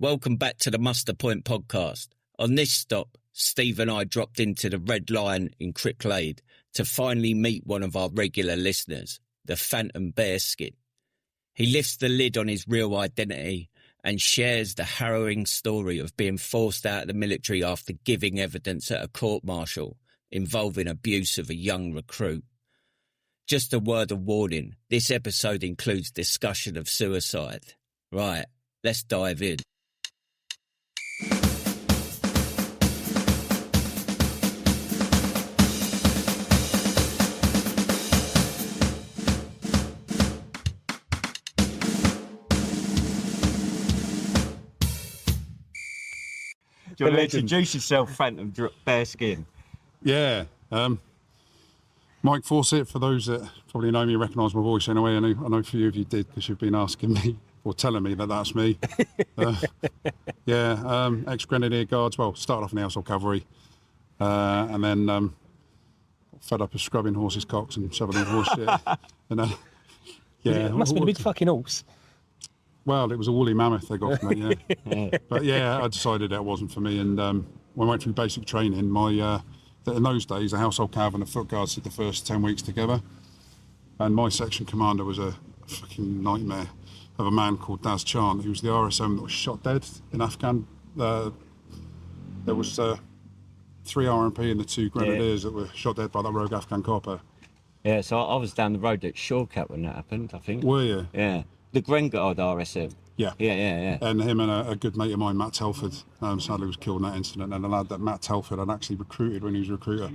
Welcome back to the Muster Point podcast. On this stop, Steve and I dropped into the Red Lion in Cricklade to finally meet one of our regular listeners, the Phantom Bearskin. He lifts the lid on his real identity and shares the harrowing story of being forced out of the military after giving evidence at a court-martial involving abuse of a young recruit. Just a word of warning, this episode includes discussion of suicide. Right, let's dive in. Do you want to introduce yourself, Phantom Bearskin? Yeah, Mike Fawcett, for those that probably know me, recognise my voice anyway. I know a few of you did because you've been asking me or telling me that that's me. Ex-Grenadier Guards, well, started off in the household cavalry and then fed up of scrubbing horses' cocks and shoveling horse shit. And, it must have been a big fucking horse. Well, it was a woolly mammoth they got from me, yeah. But yeah, I decided that wasn't for me. And when I went through basic training, in those days, the household cav and the foot guards did the first 10 weeks together. And my section commander was a fucking nightmare of a man called Daz Chant. He was the RSM that was shot dead in Afghan. There was 3 RMP and the 2 Grenadiers that were shot dead by that rogue Afghan copper. Yeah, so I was down the road at Shawcat when that happened, I think. Were you? Yeah. The Grenadier RSM. Yeah. Yeah. And him and a good mate of mine, Matt Telford, sadly was killed in that incident. And a lad that Matt Telford had actually recruited when he was a recruiter.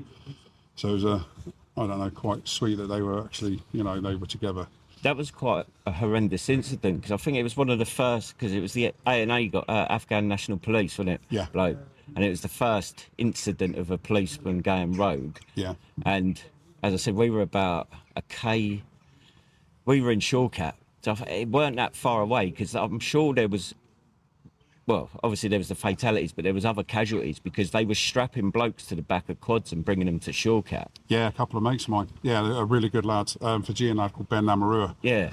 So it was, quite sweet that they were actually, they were together. That was quite a horrendous incident because I think it was one of the first, because it was the ANA got Afghan National Police, wasn't it? Yeah. And it was the first incident of a policeman going rogue. Yeah. And as I said, we were about we were in Shawcat. So it weren't that far away because I'm sure there was, well, obviously there was the fatalities, but there was other casualties because they were strapping blokes to the back of quads and bringing them to Shawcat. Yeah, a couple of mates of mine. Yeah, a really good lad, Fijian lad called Ben Namarua. Yeah.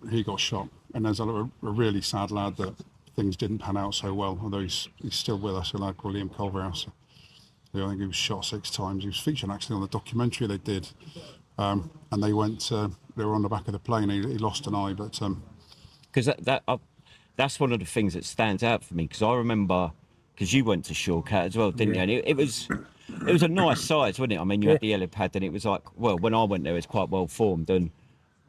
He got shot. And there's a really sad lad that things didn't pan out so well, although he's still with us, a lad called Liam Culverhouse. I think he was shot 6 times. He was featured actually on the documentary they did. And they were on the back of the plane. He lost an eye, but because that's one of the things that stands out for me. Because I remember, because you went to Shawcat as well, didn't you? And it was a nice size, wasn't it? I mean, you had the helipad, and it was like, well, when I went there, it was quite well formed, and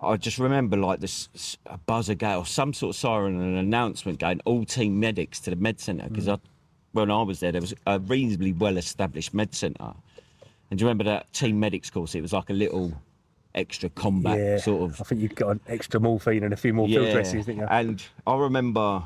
I just remember like this a buzzer go or some sort of siren and an announcement going, all team medics to the med centre. Because when I was there was a reasonably well established med centre. And do you remember that team medics course? It was like a little extra combat sort of. I think you got an extra morphine and a few more field dresses, didn't you? And I remember,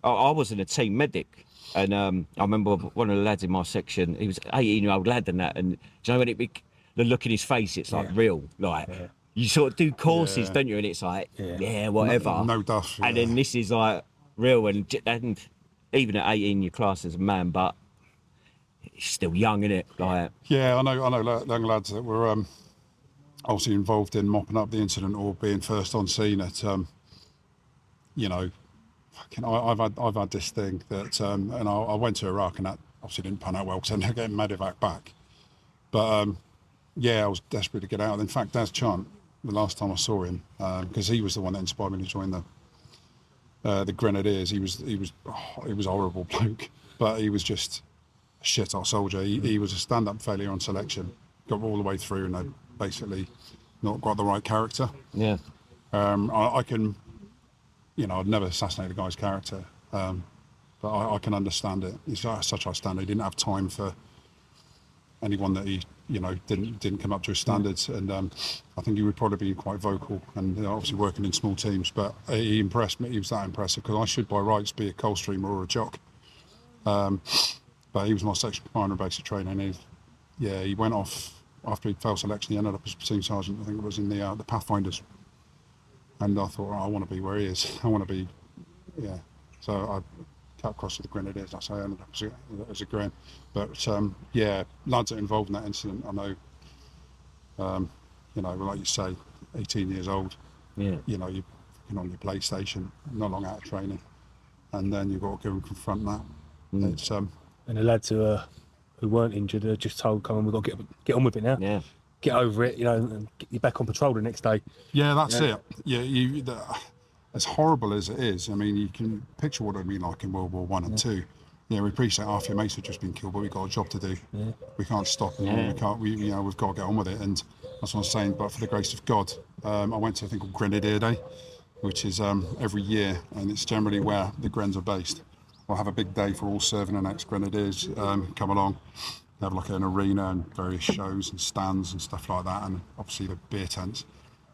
I wasn't a team medic. And I remember one of the lads in my section, he was an 18-year-old lad and that. And do you know when the look in his face, it's like real. Like, you sort of do courses, don't you? And it's like, whatever. No duff. And then this is like real. And even at 18, you're classed as a man, but it's still young, isn't it? Like, yeah, I know young lads that were obviously involved in mopping up the incident or being first on scene at, I've had this thing that, and I went to Iraq and that obviously didn't pan out well because I ended up getting medevac back. But I was desperate to get out. In fact, Daz Chant, the last time I saw him, because he was the one that inspired me to join the Grenadiers. He was a horrible bloke, but he was just a shit-hot soldier. He was a stand-up failure on selection, got all the way through, and they basically not got the right character. Yeah. I can, I'd never assassinate a guy's character, but I can understand it. He's such high standard. He didn't have time for anyone that he, didn't come up to his standards. And I think he would probably be quite vocal and obviously working in small teams. But he impressed me. He was that impressive because I should by rights be a Coldstreamer or a jock. But he was my section commander in basic training. He went off after he failed selection. He ended up as platoon sergeant. I think it was in the Pathfinders. And I thought, I want to be where he is. I want to be, So I cut across to the Grenadiers. That's how I ended up as a Gren. But lads that are involved in that incident, I know, like you say, 18 years old. Yeah. You're on your PlayStation, not long out of training. and then you've got to go and confront that. It's And the lads who weren't injured are just told, come on, we've got to get on with it now. Yeah. Get over it, and get you back on patrol the next day. Yeah, that's it. Yeah, as horrible as it is, I mean, you can picture what it would be like in World War One and Two. Yeah, we appreciate half your mates have just been killed, but we've got a job to do. Yeah. We can't stop. We've got to get on with it. And that's what I'm saying. But for the grace of God, I went to a thing called Grenadier Day, which is every year, and it's generally where the Grens are based. We'll have a big day for all serving and ex-Grenadiers come along. They have like an arena and various shows and stands and stuff like that, and obviously the beer tents.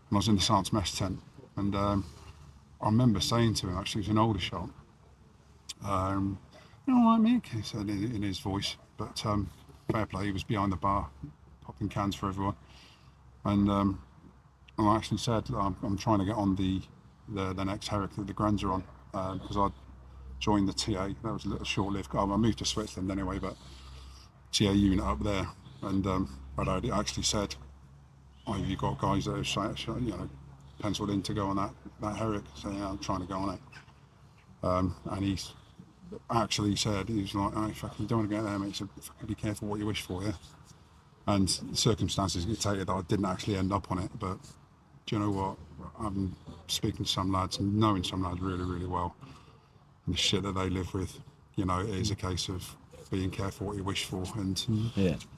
And I was in the Sergeant's mess tent, and I remember saying to him, actually, he was an older shot, "You all right, Mick?" He said in his voice, but fair play, he was behind the bar, popping cans for everyone. And I actually said, I'm trying to get on the next Herrick that the Grens are on, because I joined the TA. That was a little short-lived. I moved to Switzerland anyway, but TA unit up there. And but I actually said, "Oh, you got guys that are penciled in to go on that Herrick?" So yeah, I'm trying to go on it. And he's actually said, he was like, "Oh, fuck, you don't want to get there, mate." He said, "Fucking be careful what you wish for, yeah." And circumstances dictated that I didn't actually end up on it. But do you know what? I'm speaking to some lads and knowing some lads really, really well, and the shit that they live with, it is a case of being careful what you wish for. And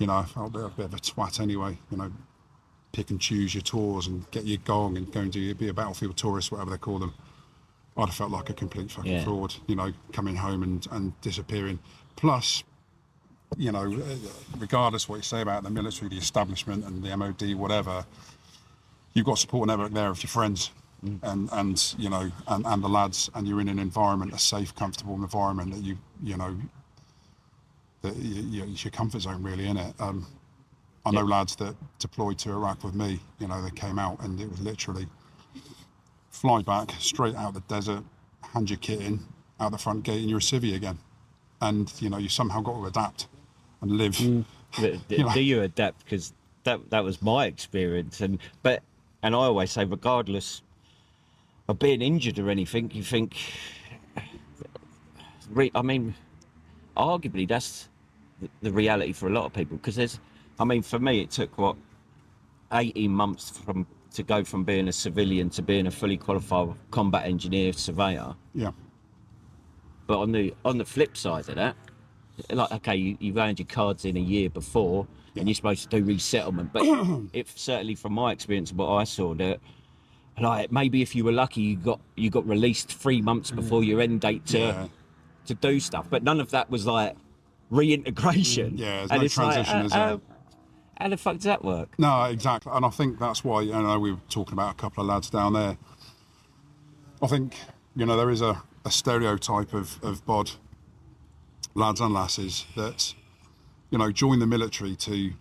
I felt a bit of a twat anyway. Pick and choose your tours and get your gong and go and be a battlefield tourist, whatever they call them. I'd have felt like a complete fucking fraud, coming home and disappearing. Plus, regardless what you say about the military, the establishment and the MOD, whatever, you've got a support network there of your friends and the lads, and you're in an environment, a safe, comfortable environment that it's your comfort zone really, innit? I know lads that deployed to Iraq with me, they came out and it was literally fly back, straight out the desert, hand your kit in, out the front gate, and you're a civvy again. And, you somehow got to adapt and live. Do you adapt? Because that was my experience. And I always say, regardless of being injured or anything, you think, arguably that's the reality for a lot of people. Because for me, it took, 18 months to go from being a civilian to being a fully qualified combat engineer surveyor. Yeah. But on the flip side of that, like, okay, you've earned your cards in a year before, and you're supposed to do resettlement. But certainly from my experience, what I saw, that like maybe if you were lucky, you got released 3 months before your end date to do stuff. But none of that was like reintegration. Yeah, there's no transition, is there? How the fuck does that work? No, exactly. And I think that's why, I know we were talking about a couple of lads down there. I think, there is a stereotype of bod, lads and lasses, that, join the military to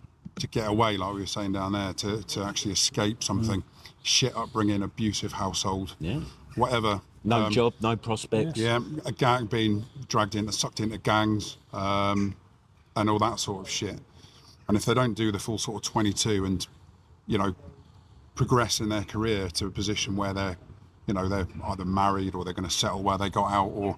get away, like we were saying down there, to actually escape something, shit upbringing, abusive household, whatever. No job, no prospects. Yeah, a gang being sucked into gangs, and all that sort of shit. And if they don't do the full sort of 22 and, progress in their career to a position where they're either married or they're going to settle where they got out,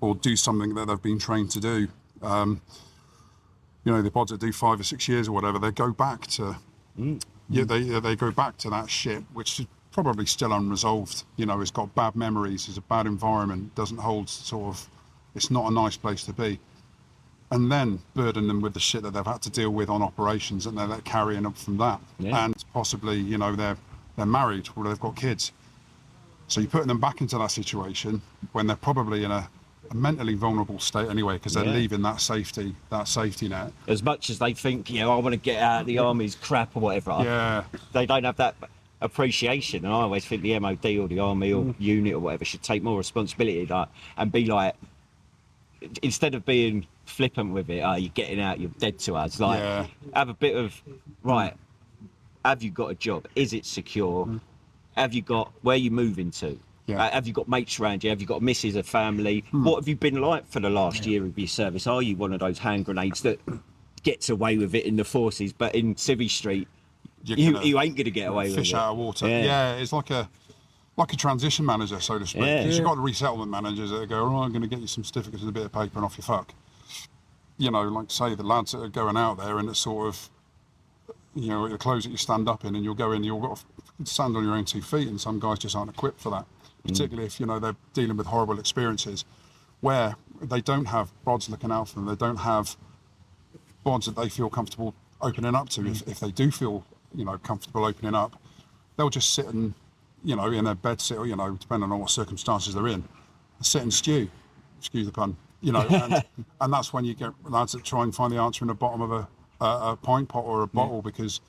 or do something that they've been trained to do, the pods that do 5 or 6 years or whatever, they go back to, they go back to that shit, which is probably still unresolved. It's got bad memories, it's a bad environment, doesn't hold it's not a nice place to be. And then burden them with the shit that they've had to deal with on operations, and they're carrying up from that. Yeah. And possibly, they're married or they've got kids. So you're putting them back into that situation when they're probably in a mentally vulnerable state anyway, because they're leaving that safety net. As much as they think, I want to get out of the army's crap or whatever, they don't have that appreciation. And I always think the MOD or the army or unit or whatever should take more responsibility, and be like, instead of being flippant with it, you're getting out, you're dead to us, have a bit of, have you got a job, is it secure, have you got, where you moving to, have you got mates around you, have you got a missus, a family, what have you been like for the last year of your service? Are you one of those hand grenades that gets away with it in the forces, but in Civvy Street you ain't gonna get away with it? Fish out of water. It's like like a transition manager, so to speak. Yeah. Because you've got the resettlement managers that go, oh, I'm going to get you some certificates and a bit of paper and off you fuck. You know, like say the lads that are going out there and it's sort of, you know, the clothes that you stand up in and you'll go in, you'll got to stand on your own 2 feet, and some guys just aren't equipped for that, particularly if, you know, they're dealing with horrible experiences where they don't have bods looking out for them, they don't have bods that they feel comfortable opening up to. If they do feel, you know, comfortable opening up, they'll just sit and, you know, in their bed sit, or, you know, depending on what circumstances they're in, sit and stew, excuse the pun, you know, and that's when you get lads that try and find the answer in the bottom of a pint pot or a bottle, because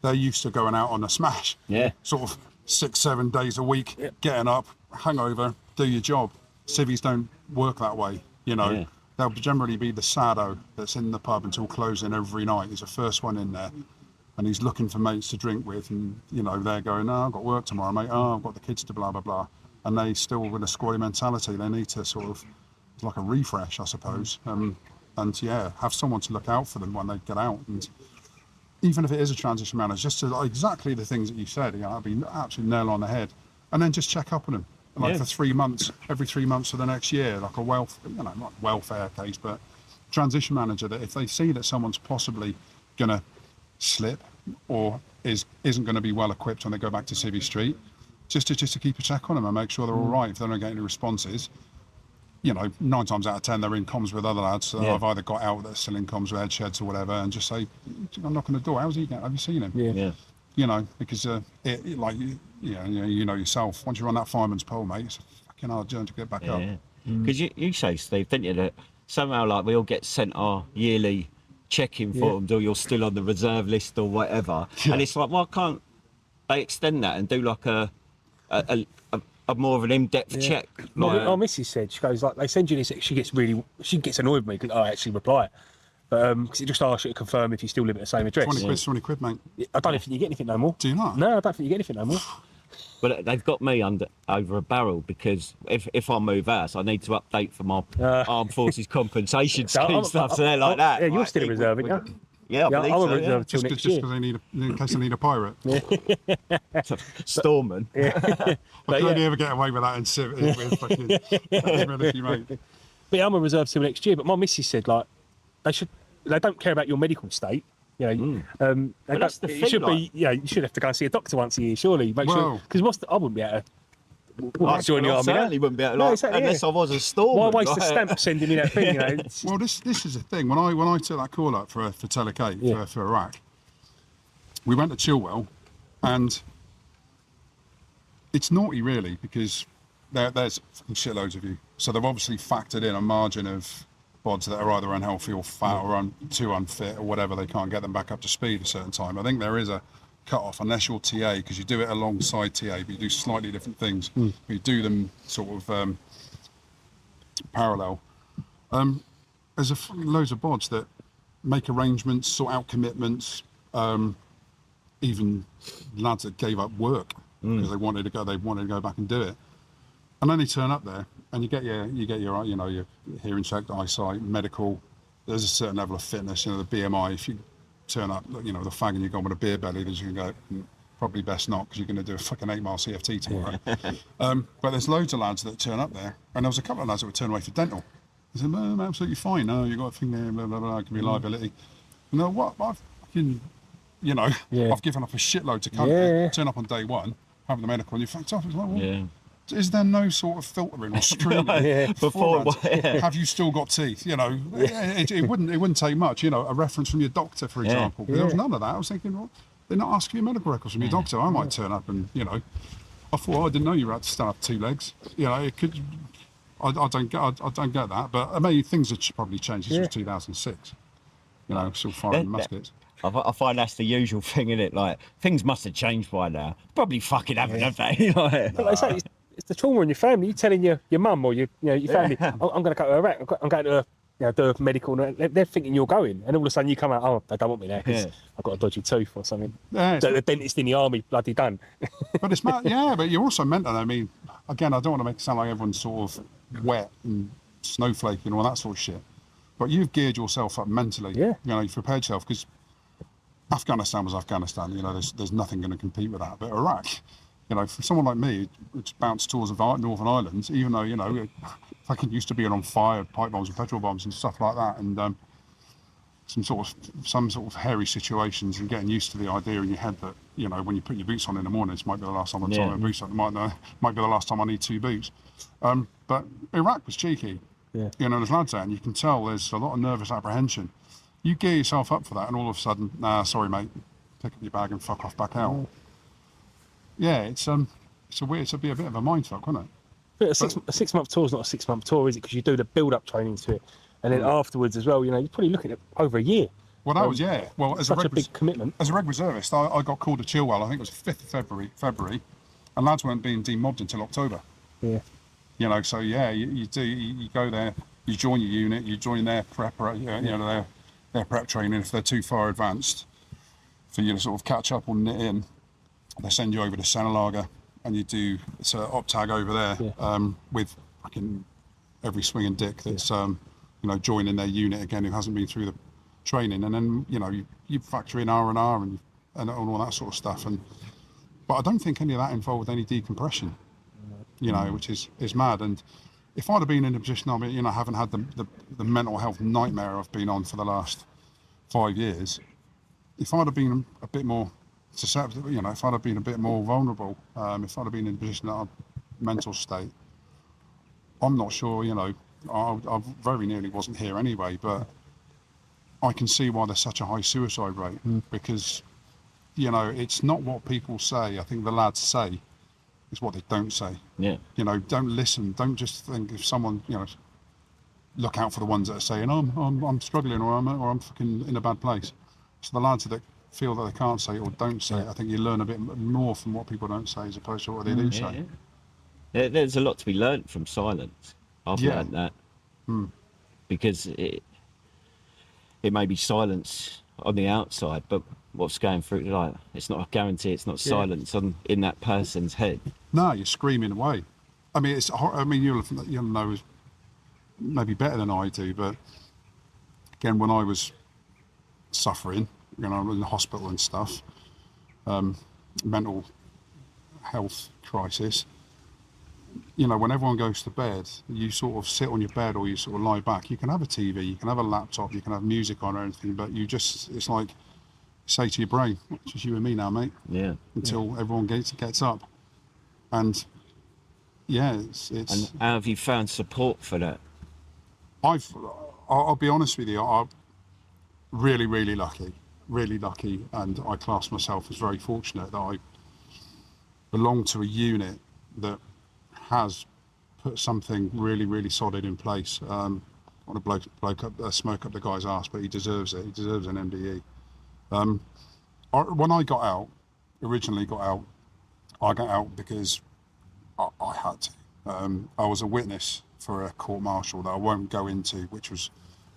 they're used to going out on a smash, sort of 6-7 days a week, getting up, hangover, do your job. Civvies don't work that way, you know. They'll generally be the sado that's in the pub until closing every night. He's the first one in there, and he's looking for mates to drink with, and, you know, they're going, oh, I've got work tomorrow, mate, oh, I've got the kids to blah, blah, blah. And they still, with a squaddie mentality, they need to sort of, it's like a refresh, I suppose. And yeah, have someone to look out for them when they get out. And even if it is a transition manager, just to, like, exactly the things that you said, you know, I'd be absolutely nail on the head. And then just check up on them, like for 3 months, every 3 months for the next year, like a you know, not welfare case, but transition manager, that if they see that someone's possibly gonna slip or isn't going to be well equipped when they go back to Civvy Street, just to keep a check on them and make sure they're all right. If they don't get any responses, you know, 9 times out of 10 they're in comms with other lads that I've either got out that are still in comms with head sheds or whatever, and just say, I'm knocking the door, how's he getting? Have you seen him? You know, because it like you know yourself, once you're on that fireman's pole, mate, it's a fucking hard journey to get back up. Because you say, Steve, didn't you, that somehow, like, we all get sent our yearly check-in forms, or you're still on the reserve list or whatever, and it's like, why can't they extend that and do like a more of an in-depth check? Like, our missus said, she goes, like, they send you this, she gets annoyed with me because I actually reply, but because it just asks you to confirm if you still live at the same address. 20 quid, mate. I don't think you get anything no more. Do you not? No, I don't think you get anything no more. But they've got me over a barrel, because if I move house, I need to update for my armed forces compensation scheme stuff, so they're like that. Yeah, you're still a reserve, aren't you? Yeah, I believe I'm so, a reserve till next year. Just in case they need a pirate. Storeman. I can only ever get away with that in with fucking military, mate. But yeah, I'm a reserve till next year. But my missus said, like, they don't care about your medical state. You know, that's the thing, it should be. Yeah, you should have to go and see a doctor once a year, surely. Make sure, because I wouldn't be able to join the army. Certainly wouldn't be able to, exactly, unless I was a storeman. Why waste the stamp sending me that thing? You know. Well, this is the thing. When I took that call up for Telekate for Iraq, we went to Chilwell, and it's naughty really, because there's fucking shitloads of you. So they've obviously factored in a margin of bods that are either unhealthy or fat or too unfit or whatever. They can't get them back up to speed a certain time. I think there is a cut off unless you're TA, because you do it alongside TA, but you do slightly different things. But you do them sort of parallel. There's loads of bods that make arrangements, sort out commitments, even lads that gave up work because they wanted to go back and do it. And then they turn up there, and you get your you know, your hearing checked, eyesight, medical. There's a certain level of fitness, you know, the BMI. If you turn up, you know, with a fag and you're gone with a beer belly, then you can go, probably best not, because you're going to do a fucking 8-mile CFT tomorrow. But there's loads of lads that turn up there, and there was a couple of lads that would turn away for dental. They said, I'm absolutely fine. No, you've got a thing there, blah, blah, blah, it can be liability. And they're, what? I've fucking, you know, I've given up a shitload to come here, turn up on day one, having the medical, and you're fucked off. It's like, well, is there no sort of filtering or screening before? Have you still got teeth? You know, it wouldn't take much. You know, a reference from your doctor, for example. Because there was none of that. I was thinking, well, they're not asking you medical records from your doctor. I might turn up and, you know, I thought, I didn't know you had to stand up 2 legs. You know, it could. I don't get that. But I mean, things have probably changed. This was 2006. You know, still firing muskets. I find that's the usual thing, isn't it? Like, things must have changed by now. Probably fucking haven't, have they? Like, but like I say, it's the trauma in your family. You're telling your mum or your family, I'm going to go to Iraq. I'm going to do a medical. They're thinking you're going, and all of a sudden you come out, oh, they don't want me there because I've got a dodgy tooth or something. So the dentist in the army bloody done. But it's but you're also mental. I mean, again, I don't want to make it sound like everyone's sort of wet and snowflake and all that sort of shit. But you've geared yourself up mentally. You know, you've prepared yourself, because Afghanistan was Afghanistan. You know, there's nothing going to compete with that. But Iraq, You know, for someone like me, it's bounced tours of Northern Ireland, even though, you know, fucking used to being on fire, pipe bombs and petrol bombs and stuff like that, and some sort of hairy situations, and getting used to the idea in your head that, you know, when you put your boots on in the morning, this might be the last time I tie my boots on. It might be the last time I need 2 boots. But Iraq was cheeky. Yeah. You know, there's lads there, and you can tell there's a lot of nervous apprehension. You gear yourself up for that, and all of a sudden, nah, sorry, mate, pick up your bag and fuck off back out. Yeah, it's a bit of a mindfuck, isn't it? But a 6 month tour is not a 6 month tour, is it? Because you do the build up training to it, and then afterwards as well. You know, you're probably looking at over a year. Well, that was Well, as such a big commitment. As a reg reservist, I got called to Chilwell. I think it was 5th of February, and lads weren't being demobbed until October. Yeah. You know, so you go there, you join your unit, you join their prep, their prep training. If they're too far advanced for you to sort of catch up or knit in, they send you over to Senelaga, and you do it's an op tag over there with fucking every swinging dick that's joining their unit again who hasn't been through the training, and then you factor in R&R and all that sort of stuff, but I don't think any of that involved any decompression, which is mad. And if I'd have been in a position, I haven't had the mental health nightmare I've been on for the last 5 years, if I'd have been a bit more susceptible, if I'd have been a bit more vulnerable, if I'd have been in a position that mental state, I'm not sure, I very nearly wasn't here anyway, but I can see why there's such a high suicide rate, because, it's not what people say. I think the lads say is what they don't say. Yeah. Don't listen. Don't just think if someone, look out for the ones that are saying, I'm struggling, or I'm fucking in a bad place. So the lads that feel that they can't say it or don't say it, I think you learn a bit more from what people don't say as opposed to what they do say. Yeah. There's a lot to be learnt from silence. I've learnt that. Because it may be silence on the outside, but what's going through, like, it's not a guarantee, it's not silence in that person's head. No, you're screaming away. You'll know maybe better than I do, but again, when I was suffering, in the hospital and stuff, mental health crisis, when everyone goes to bed, you sort of sit on your bed or you sort of lie back. You can have a TV, you can have a laptop, you can have music on or anything, but it's like, say to your brain, it's just you and me now, mate. Yeah. Until everyone gets up. And it's. And how have you found support for that? I'll be honest with you, I'm really, really lucky, and I class myself as very fortunate that I belong to a unit that has put something really, really solid in place. I want to smoke up the guy's ass, but he deserves it. He deserves an MDE. When I originally got out, I got out because I had to. I was a witness for a court martial that I won't go into, which was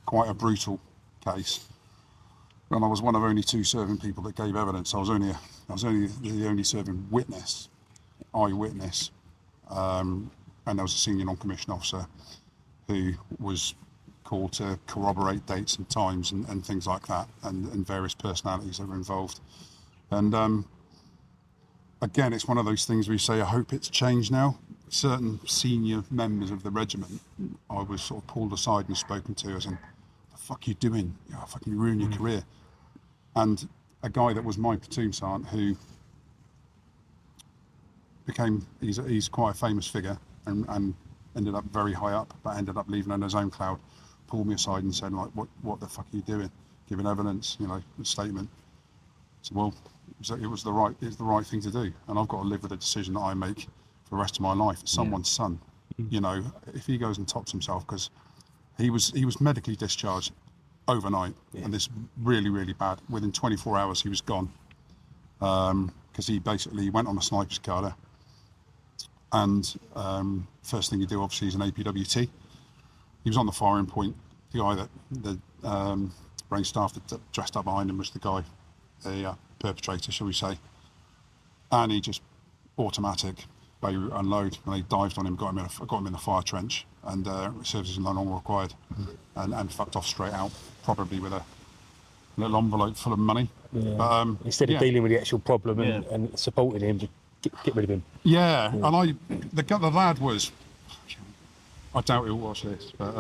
quite a brutal case. And I was one of only 2 serving people that gave evidence. I was only the only serving witness, eyewitness. And there was a senior non-commissioned officer who was called to corroborate dates and times and things like that, and various personalities that were involved. And again, it's one of those things where you say, I hope it's changed now. Certain senior members of the regiment, I was sort of pulled aside and spoken to as in, the fuck you doing? You'll fucking ruin your career. And a guy that was my platoon sergeant who he's quite a famous figure and ended up very high up, but ended up leaving on his own cloud, pulled me aside and said, like, what the fuck are you doing? Giving evidence, a statement. So, well, it was the right thing to do, and I've got to live with the decision that I make for the rest of my life. It's someone's son. If he goes and tops himself, because he was medically discharged overnight, and this really, really bad. Within 24 hours, he was gone, because he basically went on a sniper's cutter. And first thing you do, obviously, is an APWT. He was on the firing point. The guy the range staff that dressed up behind him was the perpetrator, shall we say. And he just automatic Beirut unload, and they dived on him, got him in the fire trench, and services no longer required, and fucked off straight out, probably with a little envelope full of money. Yeah. But, instead of dealing with the actual problem and supporting him, get rid of him. Yeah, and the lad was, I doubt he'll watch this, but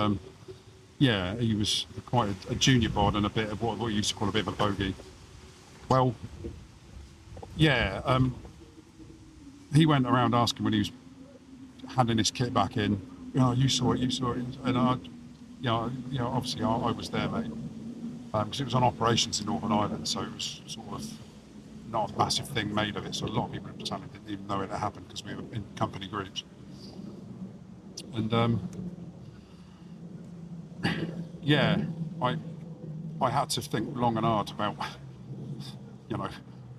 yeah, he was quite a junior bod and a bit of what we used to call a bit of a bogey. Well, yeah, he went around asking when he was handing his kit back in, you saw it, and obviously I was there, mate, because it was on operations in Northern Ireland, so it was sort of not a massive thing made of it, so a lot of people in the battalion didn't even know it had happened because we were in company groups. And yeah, I had to think long and hard about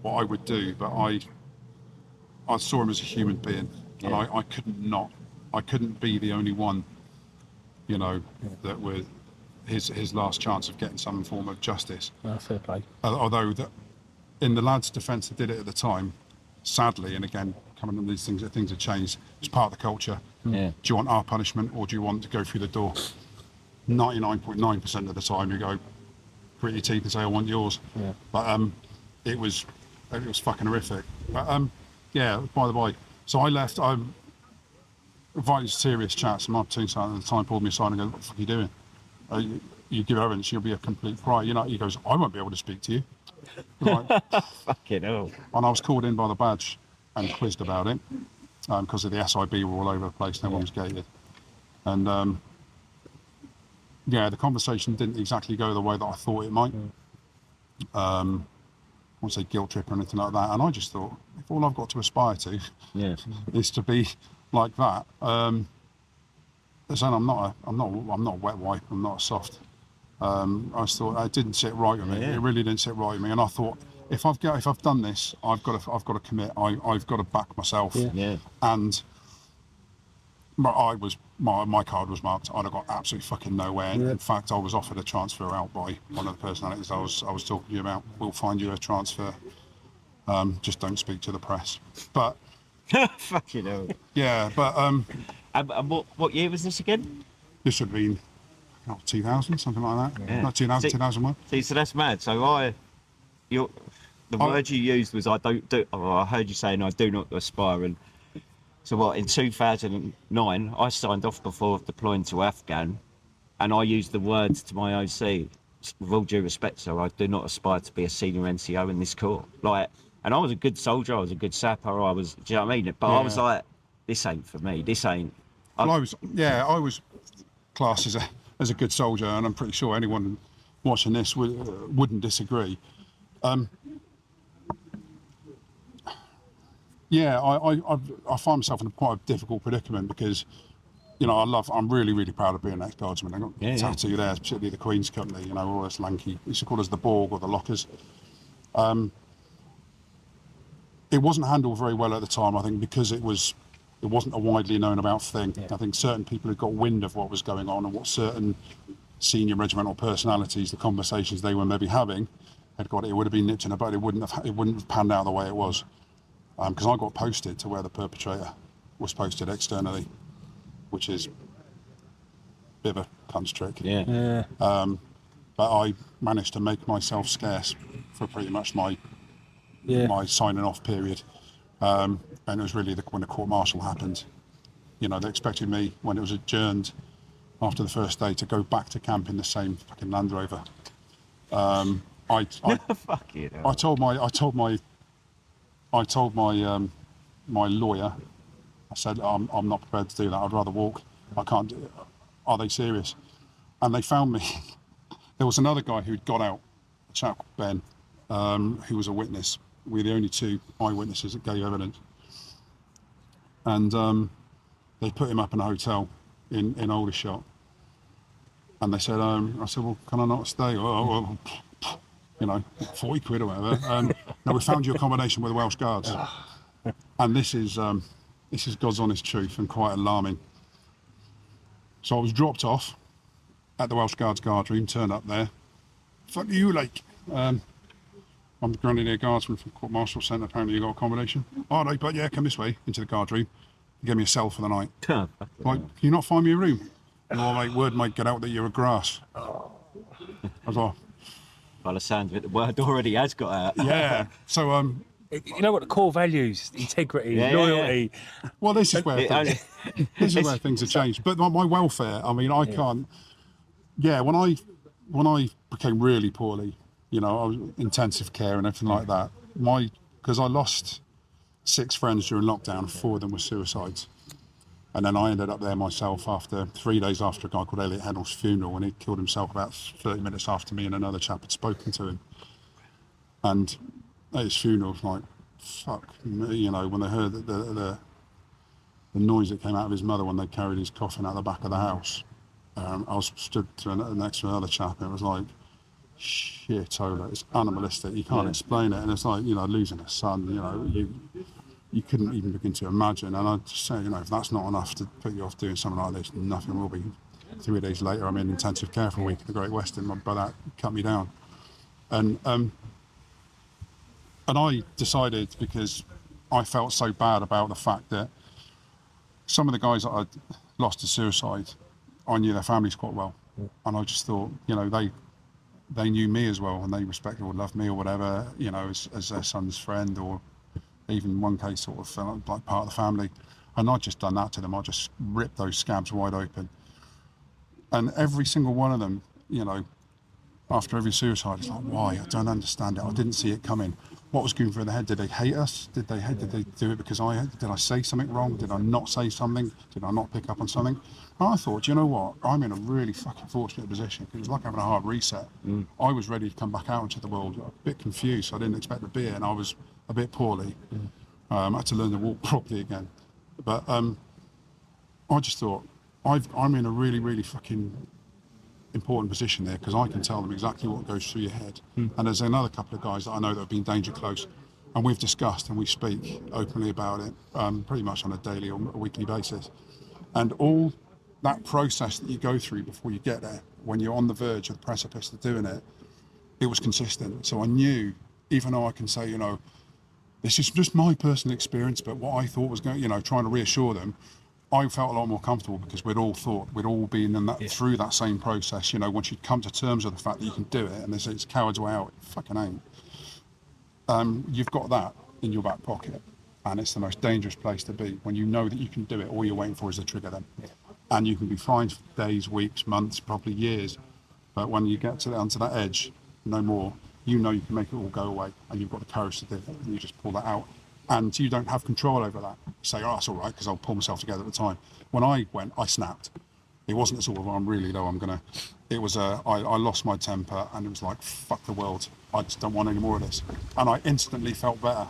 what I would do, but I saw him as a human being, and I couldn't be the only one, that were his last chance of getting some form of justice. Fair play. Although in the lad's defence that did it at the time, sadly, and again, coming on these things have changed, it's part of the culture. Yeah. Do you want our punishment or do you want to go through the door? 99.9% of the time you go, grit your teeth and say, I want yours. Yeah. But it was fucking horrific. But yeah, by the by, so I left, I invited serious chats, and my platoon sergeant at the time pulled me aside and goes, what the fuck are you doing? You give evidence, you'll be a complete pariah. He goes, I won't be able to speak to you. Like, Fucking hell. and I was called in by the badge and quizzed about it because of the SIB were all over the place, no one was gated. And yeah, the conversation didn't exactly go the way that I thought it might. I won't say guilt trip or anything like that. And I just thought, if all I've got to aspire to is to be like that, listen, I'm not a wet wipe, I'm not a soft. I just thought it didn't sit right with me. It really didn't sit right with me, and I thought if I've done this, I've got to commit. I've got to back myself. Yeah. And my card was marked. I'd have got absolutely fucking nowhere. Yeah. In fact, I was offered a transfer out by one of the personalities I was talking to you about. We'll find you a transfer. Just don't speak to the press. But Fucking hell. yeah, but And what year was this again? this would have been 2000, something like that. Yeah. Not 2000, 2001. See, so that's mad. So the word you used was I heard you saying I do not aspire. And so what, in 2009, I signed off before deploying to Afghan, and I used the words to my OC, with all due respect, sir, I do not aspire to be a senior NCO in this corps. Like, and I was a good soldier, I was a good sapper, do you know what I mean? But I was like, this ain't for me, this ain't. Well, I was classed as a good soldier, and I'm pretty sure anyone watching this wouldn't disagree. Yeah, I find myself in quite a difficult predicament because, I'm really, really proud of being an ex-guardsman. I've got a tattoo there, particularly the Queen's Company, all this lanky, we used to call us the Borg or the Lockers. It wasn't handled very well at the time, I think, because it wasn't a widely known about thing. Yeah. I think certain people who got wind of what was going on and what certain senior regimental personalities, the conversations they were maybe having, had got it. It would have been nipped in the bud. It wouldn't have panned out the way it was, because I got posted to where the perpetrator was posted externally, which is a bit of a cunt's trick. Yeah. But I managed to make myself scarce for pretty much my signing off period. And it was really when the court-martial happened. They expected me, when it was adjourned after the first day, to go back to camp in the same fucking Land Rover. I told my lawyer, I said, I'm not prepared to do that. I'd rather walk. I can't do it. Are they serious? And they found me. There was another guy who'd got out, a chap called Ben, who was a witness. We were the only two eyewitnesses that gave evidence. And they put him up in a hotel in Aldershot. And they said, I said, well, can I not stay? Well, 40 quid or whatever. No, we found you a combination with the Welsh Guards. And this is God's honest truth and quite alarming. So I was dropped off at the Welsh Guards guard room, turned up there. Fuck you, like. I'm the Grenadier Guardsman from Court Martial Centre. Apparently you got accommodation. All right, but yeah, come this way into the guard room. Give me a cell for the night. Like, can you not find me a room? Oh, mate, word might get out that you're a grass. I was like, by the sound of it, the word already has got out. Yeah. So You know what? The core values, integrity, loyalty. Well, this is where things have changed. But my welfare, I mean, I can't. Yeah, when I became really poorly, you know, I was intensive care and everything like that. Because I lost 6 friends during lockdown, 4 of them were suicides. And then I ended up there myself 3 days after a guy called Elliot Hennell's funeral, and he killed himself about 30 minutes after me and another chap had spoken to him. And at his funeral, it was like, fuck, you know, when they heard that the noise that came out of his mother when they carried his coffin out the back of the house, I was stood next to another chap, and it was like, shit, Ola, it's animalistic, you can't explain it. And it's like, you know, losing a son, you know, you couldn't even begin to imagine. And I just say, you know, if that's not enough to put you off doing something like this, nothing will be. 3 days later, I'm in intensive care for a week at the Great Western. My brother cut me down. And I decided, because I felt so bad about the fact that some of the guys that I'd lost to suicide, I knew their families quite well. And I just thought, you know, they knew me as well, and they respected or loved me or whatever, you know, as their son's friend, or even one case sort of felt like part of the family. And I'd just done that to them. I just ripped those scabs wide open. And every single one of them, you know, after every suicide, it's like, why? I don't understand it. I didn't see it coming. What was going through their head? Did they hate us? Did they do it because did I say something wrong? Did I not say something? Did I not pick up on something? And I thought, you know what? I'm in a really fucking fortunate position. It was like having a hard reset. I was ready to come back out into the world, a bit confused. So I didn't expect to be here, and I was a bit poorly. I had to learn to walk properly again. But I just thought, I'm in a really, really fucking important position there, because I can tell them exactly what goes through your head. And there's another couple of guys that I know that have been danger close, and we've discussed and we speak openly about it pretty much on a daily or a weekly basis. And all that process that you go through before you get there, when you're on the verge of the precipice of doing it, it was consistent. So I knew, even though I can say, you know, this is just my personal experience, but what I thought was going, you know, trying to reassure them, I felt a lot more comfortable, because we'd all been in that through that same process. You know, once you'd come to terms with the fact that you can do it, and they say it's coward's way out, it fucking ain't. You've got that in your back pocket, and it's the most dangerous place to be, when you know that you can do it. All you're waiting for is a trigger then, and you can be fine for days, weeks, months, probably years. But when you get onto that edge, no more. You know you can make it all go away, and you've got the courage to do it, and you just pull that out. And you don't have control over that. You say, oh, that's all right, because I'll pull myself together at the time. When I went, I snapped. It wasn't sort of, I'm really low, it was I lost my temper, and it was like, fuck the world. I just don't want any more of this. And I instantly felt better,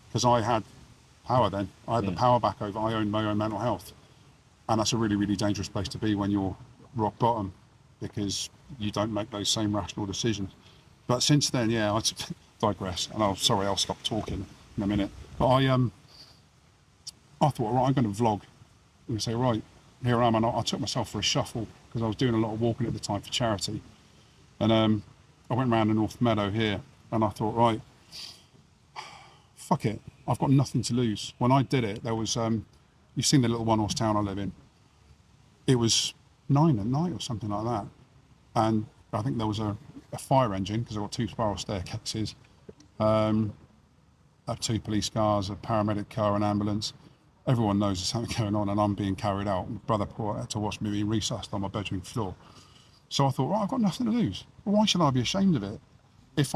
because I had power then. I had the power back over, I owned my own mental health. And that's a really, really dangerous place to be when you're rock bottom, because you don't make those same rational decisions. But since then, yeah, I digress. And I'll stop talking in a minute. But I thought, right, I'm going to vlog. And say, right, here I am. And I took myself for a shuffle, because I was doing a lot of walking at the time for charity. And I went round the North Meadow here, and I thought, right, fuck it, I've got nothing to lose. When I did it, there was, you've seen the little one-horse town I live in. It was 9 at night or something like that. And I think there was a fire engine, because I've got 2 spiral staircases, 2 police cars, a paramedic car, an ambulance. Everyone knows there's something going on, and I'm being carried out. My brother had to watch me being resuscitated on my bedroom floor. So I thought, right, I've got nothing to lose. Why should I be ashamed of it? If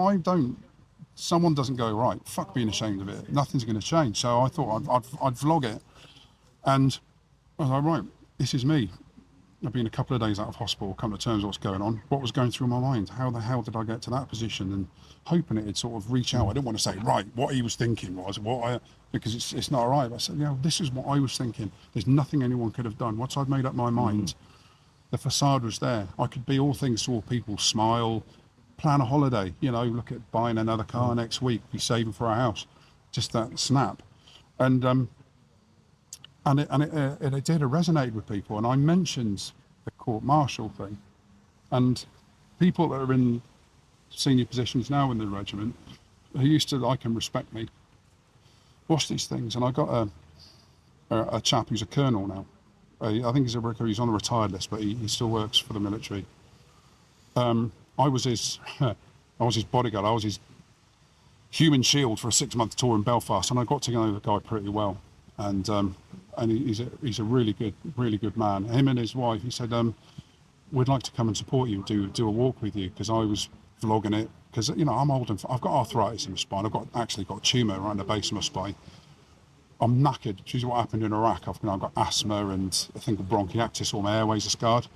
someone doesn't go, right, fuck being ashamed of it, nothing's going to change. So I thought I'd vlog it. And I was like, right, this is me. I've been a couple of days out of hospital, come to terms with what's going on. What was going through my mind? How the hell did I get to that position? And hoping it'd sort of reach out. I didn't want to say, right, what he was thinking was, because it's not right. I said, yeah, this is what I was thinking. There's nothing anyone could have done. Once I'd made up my mind, the facade was there. I could be all things to all people, smile, plan a holiday, you know, look at buying another car next week, be saving for our house. Just that snap. And it did, it resonated with people. And I mentioned the court-martial thing, and people that are in senior positions now in the regiment, who used to like and respect me, watch these things. And I got a chap who's a colonel now. I think he's on a retired list, but he still works for the military. I was his bodyguard. I was his human shield for a 6-month tour in Belfast, and I got to know the guy pretty well, and he's a really good man. Him and his wife, he said, we'd like to come and support you, do a walk with you, because I was vlogging it, because I'm old and I've got arthritis in my spine. I've got a tumour right in the base of my spine. I'm knackered. Which is what happened in Iraq. I've got asthma and a thing called bronchiectasis. All my airways are scarred,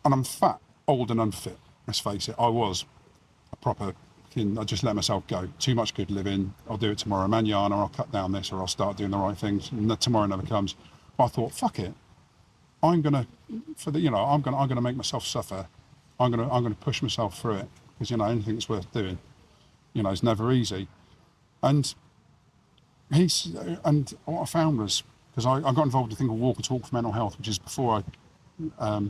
and I'm fat, old and unfit. Let's face it, I was a proper. I just let myself go. Too much good living. I'll do it tomorrow. Manana, or I'll cut down this, or I'll start doing the right things. And tomorrow never comes. But I thought, fuck it. I'm gonna make myself suffer. I'm gonna push myself through it, because anything that's worth doing, is never easy. And what I found was, because I got involved in a thing called Walk and Talk for Mental Health, which is before I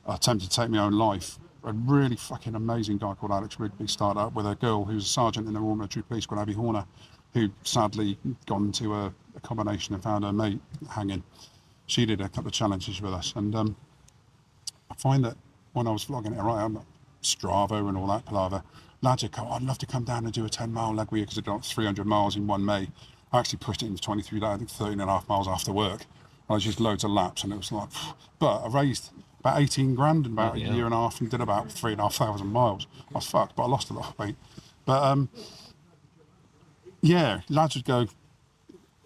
attempted to take my own life. A really fucking amazing guy called Alex Rigby started up with a girl who's a sergeant in the Royal Military Police called Abby Horner, who sadly gone into a combination and found her mate hanging. She did a couple of challenges with us, and I find that when I was vlogging it, I'm Strava and all that palaver, lads would go, I'd love to come down and do a 10-mile leg with you, because I'd done 300 miles in one May. I actually pushed it into 23 days, I think 13 and a half miles after work. I was just loads of laps, and it was like, but I raised about 18 grand in about a year and a half, and did about 3,500 miles. I was fucked, but I lost a lot of weight. But lads would go,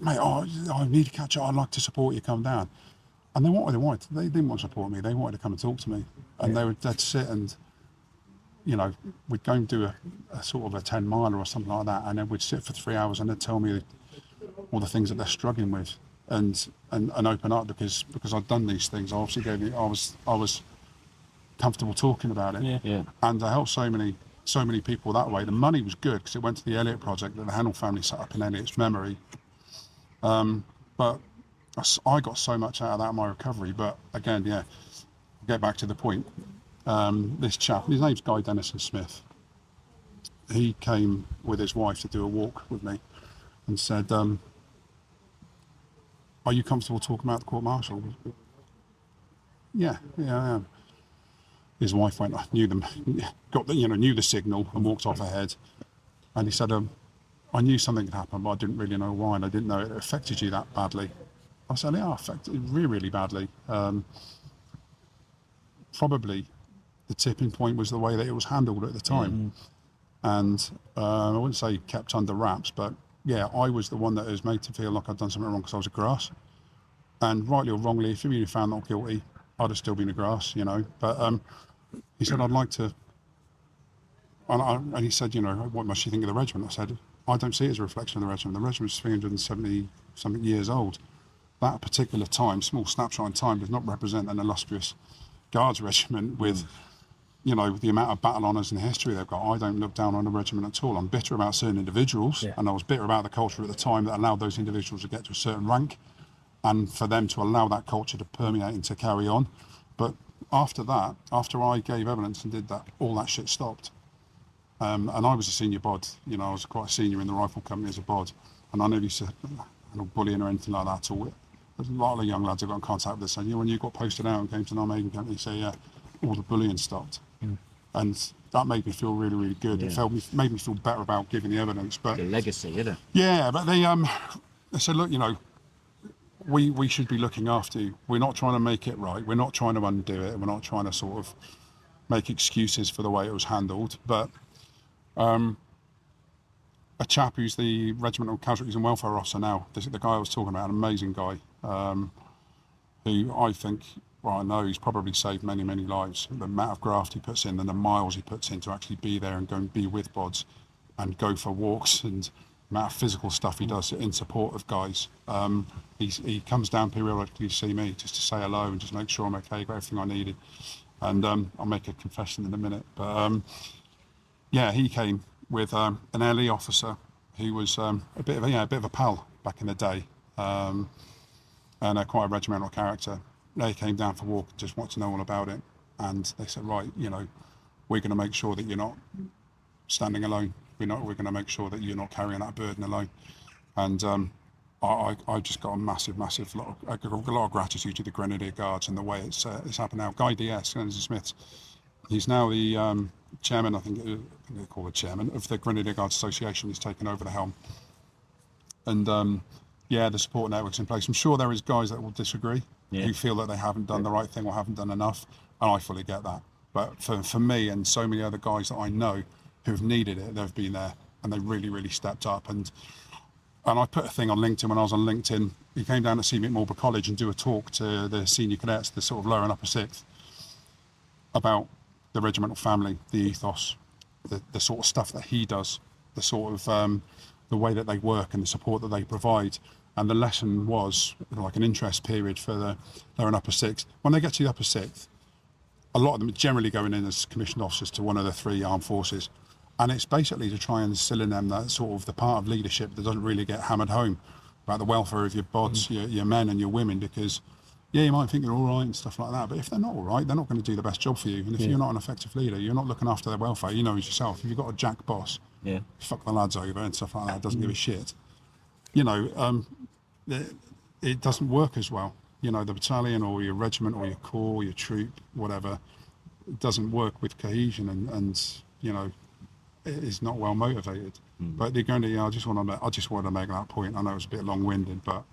mate, I need to catch up, I'd like to support you, come down. And they wanted. They didn't want to support me, they wanted to come and talk to me. And they'd sit and, we'd go and do a sort of a 10-miler or something like that, and then we'd sit for 3 hours, and they'd tell me all the things that they're struggling with, and open up, because I'd done these things. I obviously I was comfortable talking about it. Yeah. And I helped so many people that way. The money was good, because it went to the Elliot project that the Hennell family set up in Elliot's memory. But I got so much out of that in my recovery. But again, get back to the point. This chap, his name's Guy Dennison Smith. He came with his wife to do a walk with me, and said, are you comfortable talking about the court martial? Yeah, I am. His wife went, knew the signal, and walked off ahead. And he said, I knew something had happened, but I didn't really know why, and I didn't know it affected you that badly. I said, yeah, it affected really, really badly. Probably the tipping point was the way that it was handled at the time. And I wouldn't say kept under wraps, but I was the one that was made to feel like I'd done something wrong, because I was a grass. And rightly or wrongly, if you'd been found not guilty, I'd have still been a grass, But he said, I'd like to, and he said, what must you think of the regiment? I said, I don't see it as a reflection of the regiment. The regiment is 370 something years old. That particular time, small snapshot in time, does not represent an illustrious Guards regiment with, the amount of battle honours and history they've got. I don't look down on the regiment at all. I'm bitter about certain individuals, and I was bitter about the culture at the time that allowed those individuals to get to a certain rank, and for them to allow that culture to permeate and to carry on. But after that, after I gave evidence and did that, all that shit stopped. And I was a senior bod, I was quite a senior in the rifle company as a bod, and I never used to bullying or anything like that at all. There's a lot of young lads I got in contact with us saying, when you got posted out and came to Nijmegen company, say, all the bullying stopped. And that made me feel really, really good. It made me feel better about giving the evidence. But the legacy, isn't it? Yeah, but they said, look, we should be looking after you. We're not trying to make it right. We're not trying to undo it. We're not trying to sort of make excuses for the way it was handled. But a chap who's the Regimental Casualties and Welfare Officer now, the guy I was talking about, an amazing guy, who I know he's probably saved many, many lives. The amount of graft he puts in and the miles he puts in to actually be there and go and be with bods and go for walks, and the amount of physical stuff he does in support of guys. He comes down periodically to see me just to say hello and just make sure I'm okay, got everything I needed. And I'll make a confession in a minute. But he came with an LE officer who was a bit of a pal back in the day, and quite a regimental character. They came down for a walk, just wanted to know all about it, and they said, right, we're going to make sure that you're not standing alone. We're going to make sure that you're not carrying that burden alone. And I just got a massive lot of gratitude to the Grenadier Guards and the way it's happened now. Guy DS, Smith, he's now the chairman, I think they call the chairman of the Grenadier Guards Association, is taken over the helm. And yeah, the support network's in place. I'm sure there is guys that will disagree, who feel that they haven't done the right thing or haven't done enough, and I fully get that. But for me and so many other guys that I know who've needed it, they've been there and they really, really stepped up. And I put a thing on LinkedIn when I was on LinkedIn. He came down to see me at Marlborough College and do a talk to the senior cadets, the sort of lower and upper sixth, about the regimental family, the ethos, the sort of stuff that he does, the sort of the way that they work and the support that they provide. And the lesson was like an interest period for the lower and upper sixth. When they get to the upper sixth, a lot of them are generally going in as commissioned officers to one of the three armed forces. And it's basically to try and instill in them that sort of the part of leadership that doesn't really get hammered home about the welfare of your bods, your men and your women, because yeah, you might think you're all right and stuff like that, but if they're not all right, they're not going to do the best job for you. And if you're not an effective leader, you're not looking after their welfare, you know as yourself. If you've got a jack boss, fuck the lads over and stuff like that, doesn't give a shit. You know, it doesn't work as well. You know, the battalion or your regiment or your corps, or your troop, whatever, it doesn't work with cohesion and you know, it is not well motivated. But they're going to, I just want to make that point. I know it's a bit long-winded, but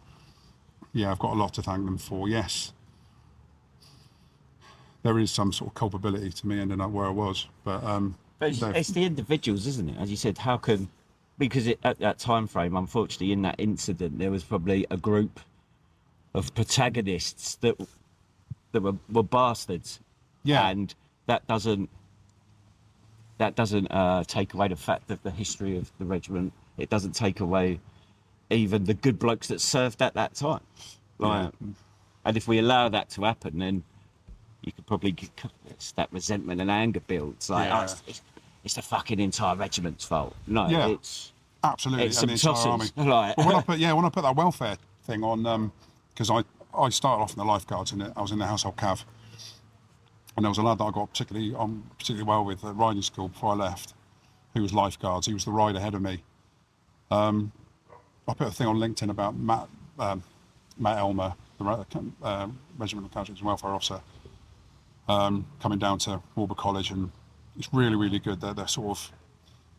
yeah, I've got a lot to thank them for. Yes, there is some sort of culpability to me ending up where I was, but it's the individuals, isn't it? As you said, how can, because at that time frame, unfortunately, in that incident, there was probably a group of protagonists that were bastards. Yeah, and that doesn't take away the fact of the history of the regiment. It doesn't take away even the good blokes that served at that time. Like, and if we allow that to happen, then you could probably it's that resentment and anger builds. Like, it's the fucking entire regiment's fault. No, it's absolutely it's some the entire tossers. army. Like, Well, when I put that welfare thing on, because I started off in the lifeguards and I was in the household cav. And there was a lad that I got particularly well with at riding school before I left, who was lifeguards. He was the ride ahead of me. I put a thing on LinkedIn about Matt Elmer, the Regimental Casualties and Welfare Officer, coming down to Marlborough College, and it's really, really good that they're sort of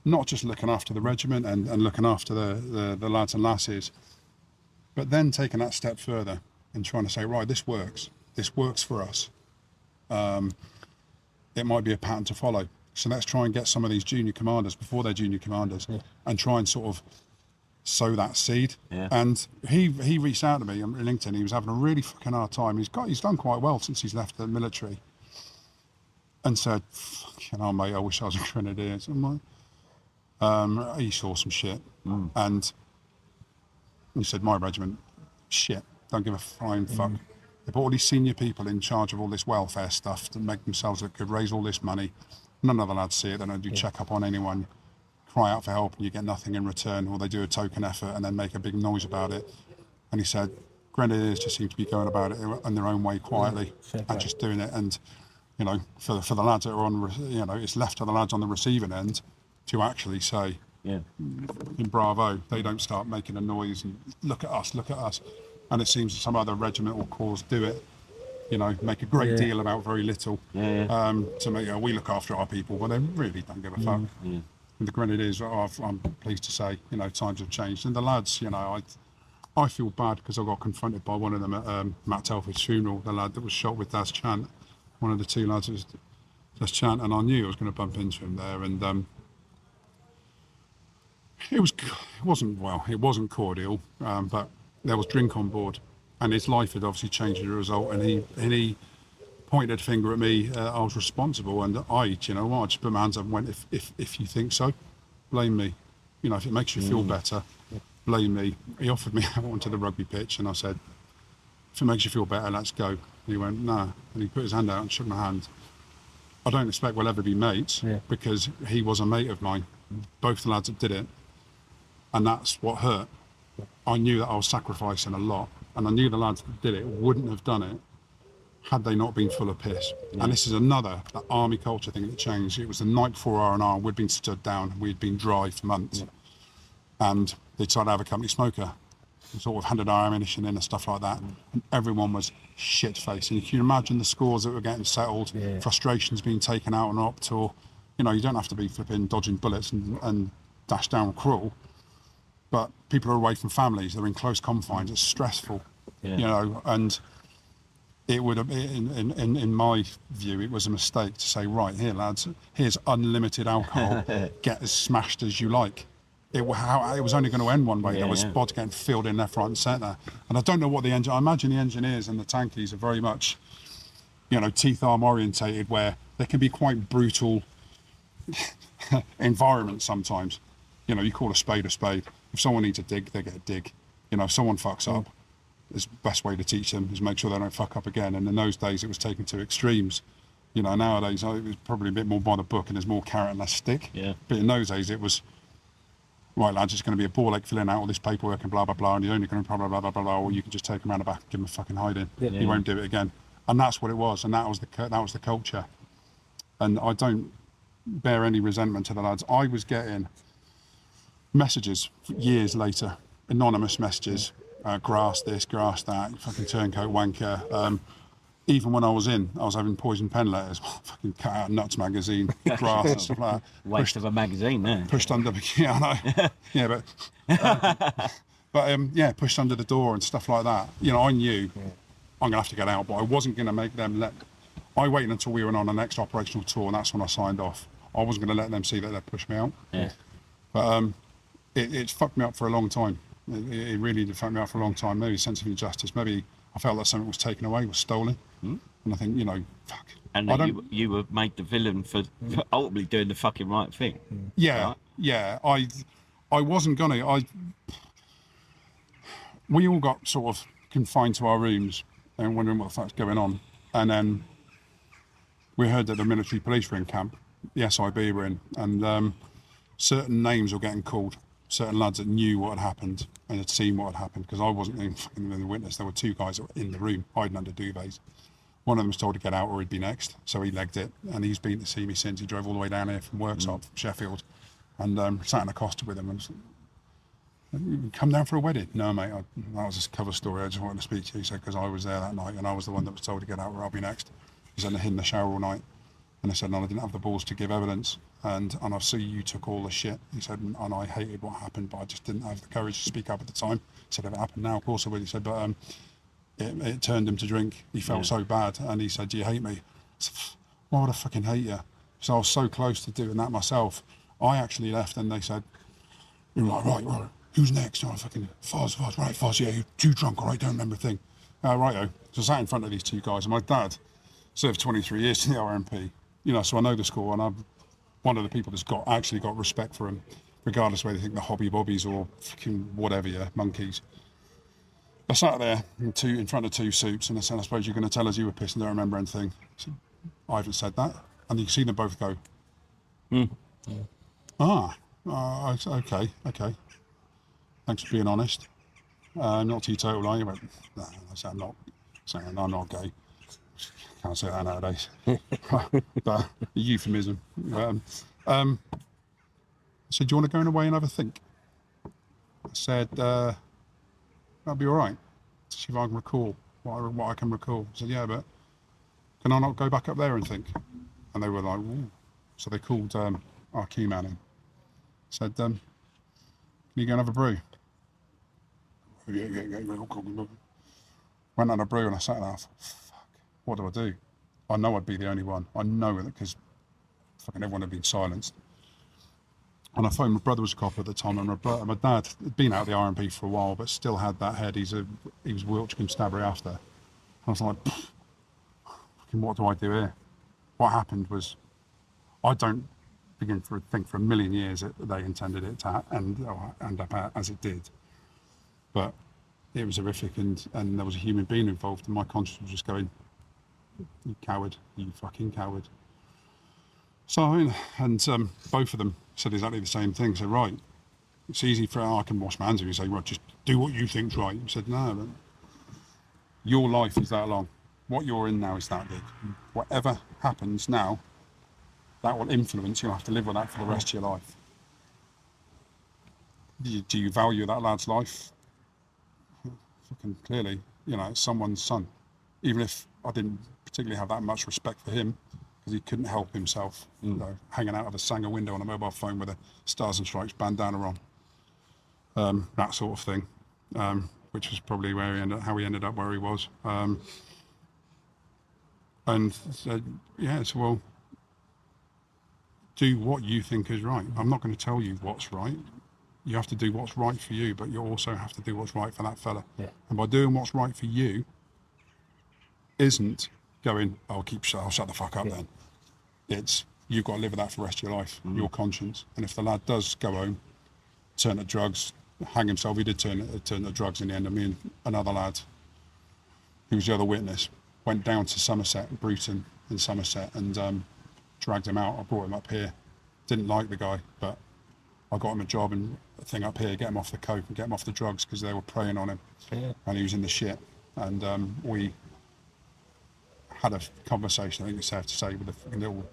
not just looking after the regiment and looking after the lads and lasses, but then taking that step further and trying to say, right, this works for us. It might be a pattern to follow. So let's try and get some of these junior commanders before they're junior commanders and try and sort of sow that seed. And he reached out to me on LinkedIn. He was having a really fucking hard time. He's done quite well since he's left the military, and said, fucking hell mate, I wish I was a Grenadier. So I'm like, he saw some shit and he said, my regiment, shit, don't give a flying fuck. They put all these senior people in charge of all this welfare stuff to make themselves look good, raise all this money. None of the lads see it. They don't do check up on anyone, cry out for help and you get nothing in return, or they do a token effort and then make a big noise about it. And he said, Grenadiers just seem to be going about it in their own way quietly and just doing it. And, you know, for the lads that are on, you know, it's left to the lads on the receiving end to actually say, in bravo, they don't start making a noise and look at us. And it seems some other regimental corps do it, you know, make a great deal about very little. To make, we look after our people, but they really don't give a fuck. And the Grenadiers, I'm pleased to say, you know, times have changed. And the lads, you know, I feel bad because I got confronted by one of them at Matt Telford's funeral, the lad that was shot with Das Chant, one of the two lads was Das Chant, and I knew I was going to bump into him there. And it wasn't cordial, but there was drink on board, and his life had obviously changed as a result. And he pointed a finger at me. I was responsible, and I just put my hands up and went, if you think so, blame me. You know, if it makes you feel better, blame me. He offered me out onto the rugby pitch, and I said, if it makes you feel better, let's go. And he went, nah, and he put his hand out and shook my hand. I don't expect we'll ever be mates, because he was a mate of mine, both the lads that did it, and that's what hurt. I knew that I was sacrificing a lot, and I knew the lads that did it wouldn't have done it had they not been full of piss. And this is that army culture thing that changed. It was the night before R&R, we'd been stood down, we'd been dry for months, and they decided to have a company smoker. We sort of handed our ammunition in and stuff like that, and everyone was shit-faced. And you can imagine the scores that were getting settled, frustrations being taken out on op tour, You know, you don't have to be flipping dodging bullets and dash down cruel, but people are away from families, they're in close confines, it's stressful, you know, and it would have, in my view, it was a mistake to say, right, here lads, here's unlimited alcohol, get as smashed as you like. It was only going to end one way. There was spots getting filled in left, right and centre. And I don't know what I imagine the engineers and the tankies are very much, you know, teeth arm orientated, where there can be quite brutal environments sometimes. You know, you call a spade a spade. If someone needs a dig, they get a dig. You know, if someone fucks up, the best way to teach them is make sure they don't fuck up again. And in those days, it was taken to extremes. You know, nowadays, it was probably a bit more by the book and there's more carrot and less stick. Yeah. But in those days, it was, right, lads, it's going to be a ball ache filling out all this paperwork and blah, blah, blah, and you're only going to blah, blah, blah, blah, blah, or you can just take him around the back and give him a fucking hiding. He won't do it again. And that's what it was, and that was the culture. And I don't bear any resentment to the lads. I was getting messages years later, anonymous messages, grass this, grass that, fucking turncoat wanker. Even when I was having poison pen letters, fucking cut out Nuts magazine, grass and stuff like that. Waste of a magazine there. Pushed under, yeah, I know. Yeah, pushed under the door and stuff like that. You know, I knew I'm gonna have to get out, but I wasn't gonna make them I waited until we were on the next operational tour, and that's when I signed off. I wasn't gonna let them see that they'd push me out. Yeah. But it fucked me up for a long time. It really did fuck me up for a long time. Maybe a sense of injustice. Maybe I felt like something was taken away, was stolen. And I think, you know, fuck. And you were made the villain for ultimately doing the fucking right thing. Yeah, right? Yeah. I wasn't gonna. We all got sort of confined to our rooms and wondering what the fuck's going on. And then we heard that the military police were in camp, the SIB were in, and certain names were getting called. Certain lads that knew what had happened and had seen what had happened, because I wasn't even the witness. There were two guys that were in the room hiding under duvets. One of them was told to get out or he'd be next, so he legged it, and he's been to see me since. He drove all the way down here from Worksop, from Sheffield, and sat in a Costa with him and said, come down for a wedding? No, mate, that was a cover story. I just wanted to speak to you. He said, because I was there that night and I was the one that was told to get out or I'll be next. He said, I hid in the shower all night. And I said, no, I didn't have the balls to give evidence. And I see you took all the shit. He said, and I hated what happened, but I just didn't have the courage to speak up at the time. He said, if it happened now, of course I would. He said, but it turned him to drink. He felt so bad. And he said, do you hate me? I said, why would I fucking hate you? So I was so close to doing that myself. I actually left and they said, you're like, right, who's next? Oh, fucking Foz, right, Foz, yeah, you're too drunk, all right, don't remember a thing. Righto. So I sat in front of these two guys, and my dad served 23 years in the RMP. You know, so I know the score, and I'm one of the people that's actually got respect for him, regardless of whether they think they're hobby bobbies or fucking whatever, monkeys. I sat there in front of two suits, and I said, I suppose you're going to tell us you were pissed and don't remember anything. I said, I haven't said that. And you can see them both go, okay. Thanks for being honest. Not teetotal, are you? But, no, I said, I'm not saying I'm not gay. Can't say that nowadays. But a euphemism. I said, do you want to go away and have a think? I said, that'll be all right. See if I can recall what I can recall. I said, yeah, but can I not go back up there and think? And they were like, ooh. So they called our key man in. Said, can you go and have a brew? Yeah. Went on a brew and I sat there. I thought, fuck, what do I do? I know I'd be the only one. I know it because fucking everyone had been silenced. And I phoned my brother was a cop at the time, and my dad had been out of the RMP for a while, but still had that head. He was Wiltshire Constabulary after. And I was like, fucking what do I do here? What happened was, I don't begin to think for a million years that they intended it to end up as it did. But it was horrific, and there was a human being involved, and my conscience was just going, you coward, you fucking coward. So, and both of them said exactly the same thing. So, right, it's easy for, I can wash my hands of you and say, right, just do what you think's right. I said, no, but your life is that long. What you're in now is that big. Whatever happens now, that will influence, you'll have to live with that for the rest of your life. Do you value that lad's life? Fucking clearly, it's someone's son. Even if I didn't particularly have that much respect for him, because he couldn't help himself, you know, hanging out of a Sanger window on a mobile phone with a Stars and Stripes bandana on, that sort of thing, which was probably how he ended up where he was. And said, yeah, so well, do what you think is right. I'm not going to tell you what's right. You have to do what's right for you, but you also have to do what's right for that fella. Yeah. And by doing what's right for you isn't going, I'll shut the fuck up then. It's, you've got to live with that for the rest of your life, your conscience. And if the lad does go home, turn to drugs, hang himself, he did turn to drugs in the end. I mean, another lad, who was the other witness, went down to Somerset, Bruton in Somerset, and dragged him out. I brought him up here. Didn't like the guy, but I got him a job and a thing up here, get him off the coke and get him off the drugs because they were preying on him. Yeah. And he was in the shit. And we had a conversation, I think it's safe to say, with the little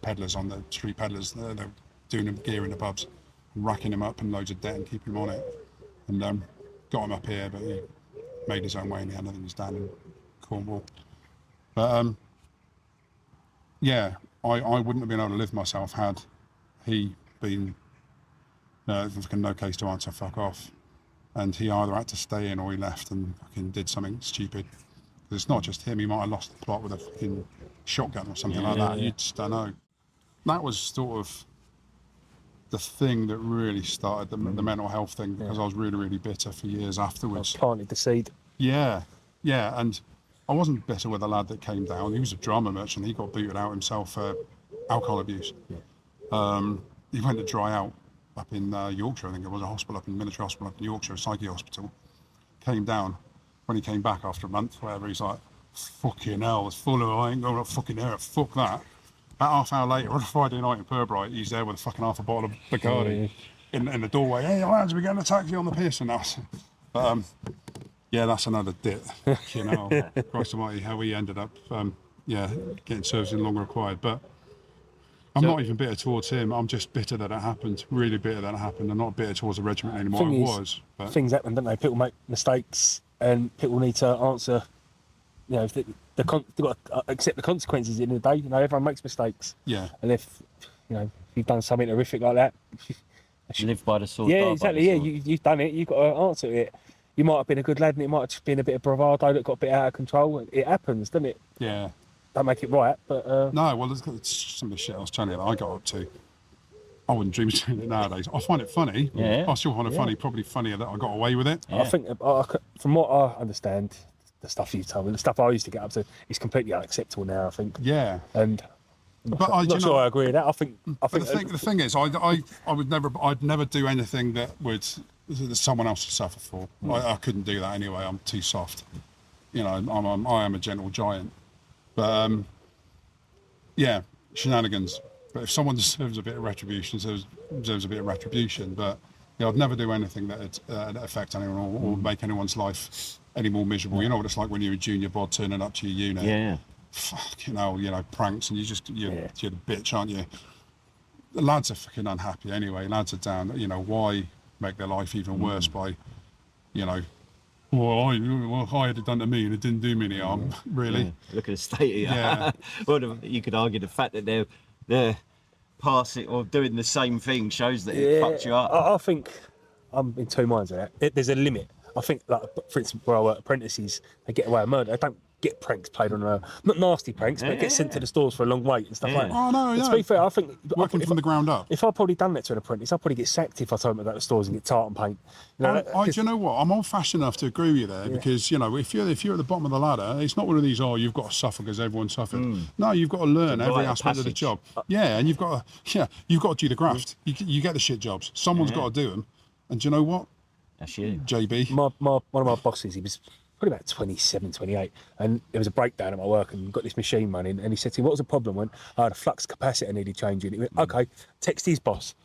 peddlers on the street peddlers. They're doing him gear in the pubs, racking him up and loads of debt and keeping him on it. And got him up here, but he made his own way in the end. I think he's down in Cornwall. But yeah, I wouldn't have been able to live myself had he been fucking no case to answer, fuck off. And he either had to stay in or he left and fucking did something stupid. Because it's not just him, he might have lost the plot with a fucking shotgun or something like that. You just don't know. That was sort of the thing that really started the mental health thing, because I was really, really bitter for years afterwards. Planted the seed. Yeah, and I wasn't bitter with the lad that came down. He was a drama merchant. He got booted out himself for alcohol abuse. He went to dry out up in Yorkshire, I think it was a hospital up in military hospital up in Yorkshire, a psyche hospital. Came down. When he came back after a month, whatever, he's like, fucking hell, it's full of, I ain't going up fucking there, fuck that. About half hour later, on a Friday night in Purbright, he's there with a fucking half a bottle of Bacardi in the doorway. Hey, lads, we're getting a taxi on the piss and that. But yeah, that's another dit. You know, Christ almighty, how he ended up, getting service in long required. But I'm not even bitter towards him. I'm just bitter that it happened. Really bitter that it happened. I'm not bitter towards the regiment anymore. I was. But things happen, don't they? People make mistakes, and people need to answer. You know, they've got to accept the consequences at the end of the day. You know, everyone makes mistakes. Yeah. And if you've done something horrific like that, live by the sword. Yeah, exactly. Yeah, you've done it. You've got to answer it. You might have been a good lad, and it might have just been a bit of bravado that got a bit out of control. It happens, doesn't it? Yeah. Don't make it right, but no. Well, it's some of the shit I was telling you that I got up to. I wouldn't dream of doing it nowadays. I find it funny. Yeah. I still find it funny. Probably funnier that I got away with it. I think, from what I understand, the stuff you told me, the stuff I used to get up to, is completely unacceptable now. I think. Yeah. And but I'm not sure I agree with that. I think. The thing is, I'd never do anything that someone else would suffer for. I couldn't do that anyway. I'm too soft. You know, I am a gentle giant. But yeah, shenanigans. But if someone deserves a bit of retribution, deserves a bit of retribution. But I'd never do anything that would affect anyone or make anyone's life any more miserable. You know what it's like when you're a junior bod turning up to your unit. Yeah. Fucking hell, pranks, and you're the bitch, aren't you? The lads are fucking unhappy anyway. Lads are down. Why make their life even worse by, well, I had it done to me and it didn't do me any harm, really. Yeah. Look at the state of you. Yeah. Well, you could argue the fact that they're passing or doing the same thing shows that it fucked you up. I think I'm in two minds of that. There's a limit. I think, like, for instance, where I work, apprentices, they get away with murder. They don't get pranks played on not nasty pranks, but get sent to the stores for a long wait and stuff like that. Oh, no, To be fair, I think working from the ground up. If I'd probably done that to an apprentice, I'd probably get sacked if I told him about the stores and get tartan paint. Do you know what? I'm old-fashioned enough to agree with you there, because if you're at the bottom of the ladder, it's not one of these, you've got to suffer because everyone suffered. No, you've got to learn every aspect of the job. Yeah, and you've got to do the graft. You get the shit jobs. Someone's got to do them. And do you know what? That's you, JB. One of my bosses, he was probably about 27, 28, and there was a breakdown at my work, and got this machine running, and he said to me, what was the problem? When I had a flux capacitor needed changing. He went, okay, text his boss.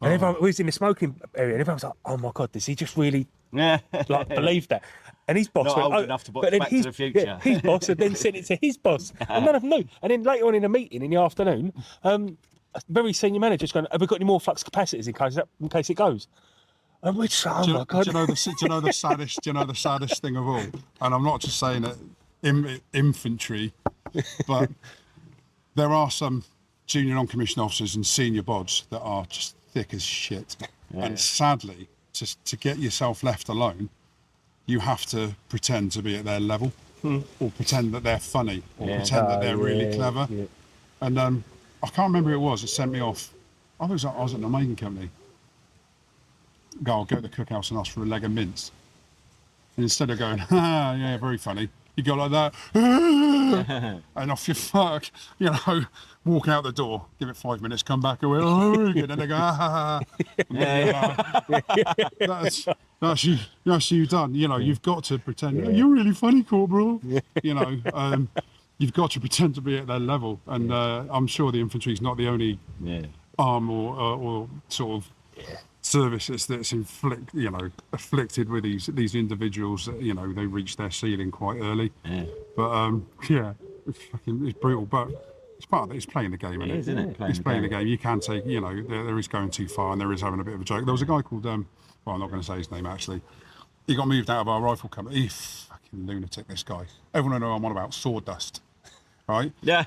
And everyone was in the smoking area, and everyone was like, oh my God, does he just really believe that? And his boss Not went, old enough to watch Back to the Future. Yeah, his boss had then sent it to his boss, and none of them knew. And then later on in a meeting in the afternoon, a very senior manager's going, have we got any more flux capacitors in case it goes? And we're just, my God. Do you know the saddest thing of all? And I'm not just saying it, infantry, but there are some junior non-commissioned officers and senior bods that are just thick as shit. Yeah. And sadly, to get yourself left alone, you have to pretend to be at their level, or pretend that they're funny, or pretend that they're really clever. Yeah. And I can't remember who it was that sent me off. I was at the Making Company. I'll go to the cookhouse and ask for a leg of mince. And instead of going, yeah, very funny, you go like that, and off you fuck, you know, walk out the door, give it 5 minutes, come back away, oh, very good, and they go, that's you done. You know, you've got to pretend, you're really funny, Corporal. You know, you've got to pretend to be at their level, and I'm sure the infantry's not the only arm or sort of services that's afflicted with these individuals that, you know, they reach their ceiling quite early. But it's brutal, but it's part of it. It's playing the game, isn't it? It's playing the game. You can take, you know, there is going too far, and there is having a bit of a joke. There was a guy called well, I'm not going to say his name actually. He got moved out of our rifle company. Fucking lunatic, this guy. Everyone know I'm on about sawdust, right? Yeah.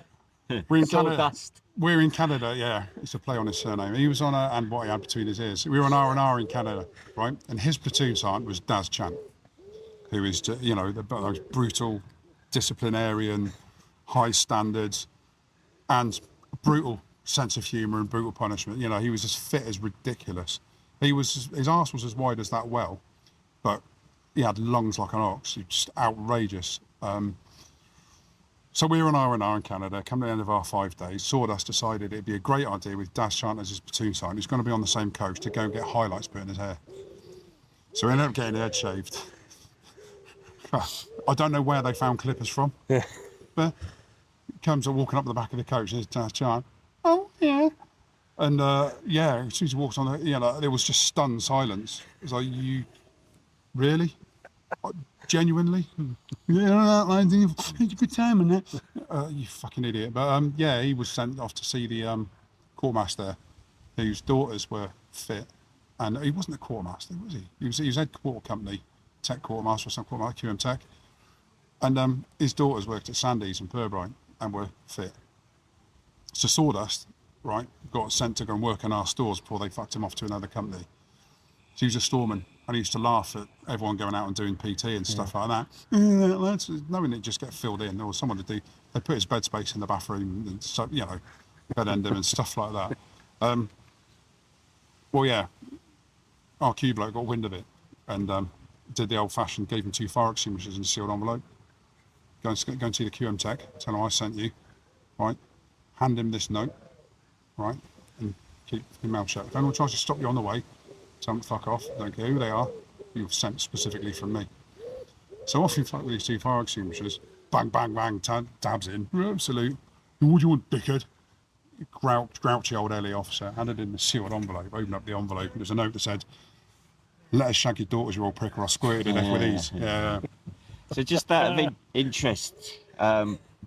We're in Canada. We're in Canada, yeah. It's a play on his surname. He was on and what he had between his ears. We were on R&R in Canada, right? And his platoon sergeant was Daz Chant, who is, you know, the most brutal, disciplinarian, high standards, and brutal sense of humour and brutal punishment. You know, he was as fit as ridiculous. His arse was as wide as that well, but he had lungs like an ox. He was just outrageous. So we were on R&R in Canada. Come to the end of our 5 days, Sawdust decided it'd be a great idea with Daz Chant as his platoon sergeant, who's going to be on the same coach, to go and get highlights put in his hair. So we ended up getting his head shaved. I don't know where they found clippers from, but he comes and walking up the back of the coach, there's Daz Chant. Oh, yeah. And, as soon as he walks on, there was just stunned silence. It was like, you really? Genuinely? Good time, and that. You fucking idiot. But he was sent off to see the quartermaster, whose daughters were fit, and he wasn't a quartermaster, was he? He was head quarter company, tech quartermaster or some quartermaster, QM Tech, and his daughters worked at Sandy's and Purbright and were fit. So Sawdust, right, got sent to go and work in our stores before they fucked him off to another company. So he was a storeman. And he used to laugh at everyone going out and doing PT and stuff like that. Knowing it just get filled in, or someone to do. They put his bed space in the bathroom, and so, you know, bed end him and stuff like that. Our Q bloke got wind of it and did the old-fashioned, gave him 2 fire extinguishers in a sealed envelope. Go and see the QM Tech, tell him I sent you, right? Hand him this note, right? And keep your mouth shut. If anyone tries to stop you on the way, tell them to fuck off, don't care who they are, you've sent specifically from me. So off you fuck with these 2 fire extinguishers, bang, bang, bang, dabs in, absolute. What do you want, dickhead? Grouchy old LE officer, handed in the sealed envelope, opened up the envelope, and there's a note that said, let us shag your daughters, you old prick, or I'll squirt you to death with these. Yeah. So just out of interest,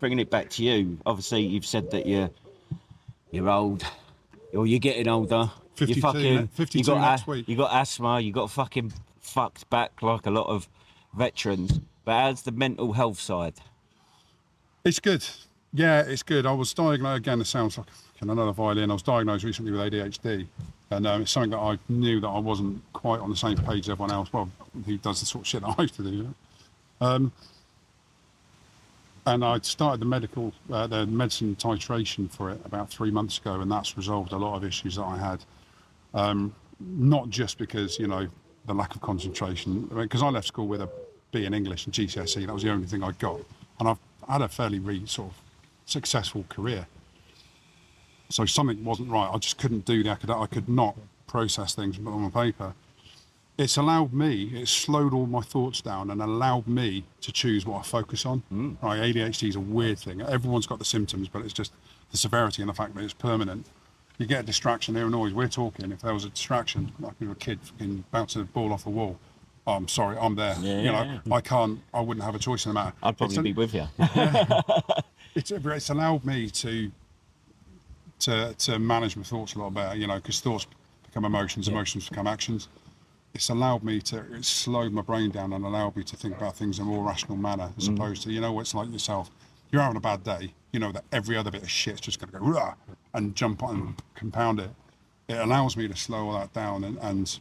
bringing it back to you, obviously you've said that you're old, or you're getting older. 52 next week. You got asthma, you got fucking fucked back like a lot of veterans. But how's the mental health side? It's good. Yeah, it's good. I was diagnosed, again, it sounds like another violin. I was diagnosed recently with ADHD. And it's something that I knew that I wasn't quite on the same page as everyone else. Well, who does the sort of shit that I used to do. And I started the medicine titration for it about 3 months ago, and that's resolved a lot of issues that I had. Not just because, you know, the lack of concentration, because I left school with a B in English and GCSE, that was the only thing I got. And I've had a fairly sort of successful career. So something wasn't right. I just couldn't do the academic, I could not process things on my paper. It's allowed me, it's slowed all my thoughts down and allowed me to choose what I focus on. Right, ADHD is a weird thing. Everyone's got the symptoms, but it's just the severity and the fact that it's permanent. You get a distraction here and always. We're talking, if there was a distraction, like we were a kid fucking bouncing a ball off a wall, oh, I'm sorry, I'm there. I wouldn't have a choice in the matter. I'd probably be with you. It's allowed me to manage my thoughts a lot better, you know, because thoughts become emotions, emotions become actions. It's allowed me it's slowed my brain down and allowed me to think about things in a more rational manner, as opposed to, you know, it's like yourself. You're having a bad day, you know that every other bit of shit's just going to go rah, and jump on and compound it. It allows me to slow all that down and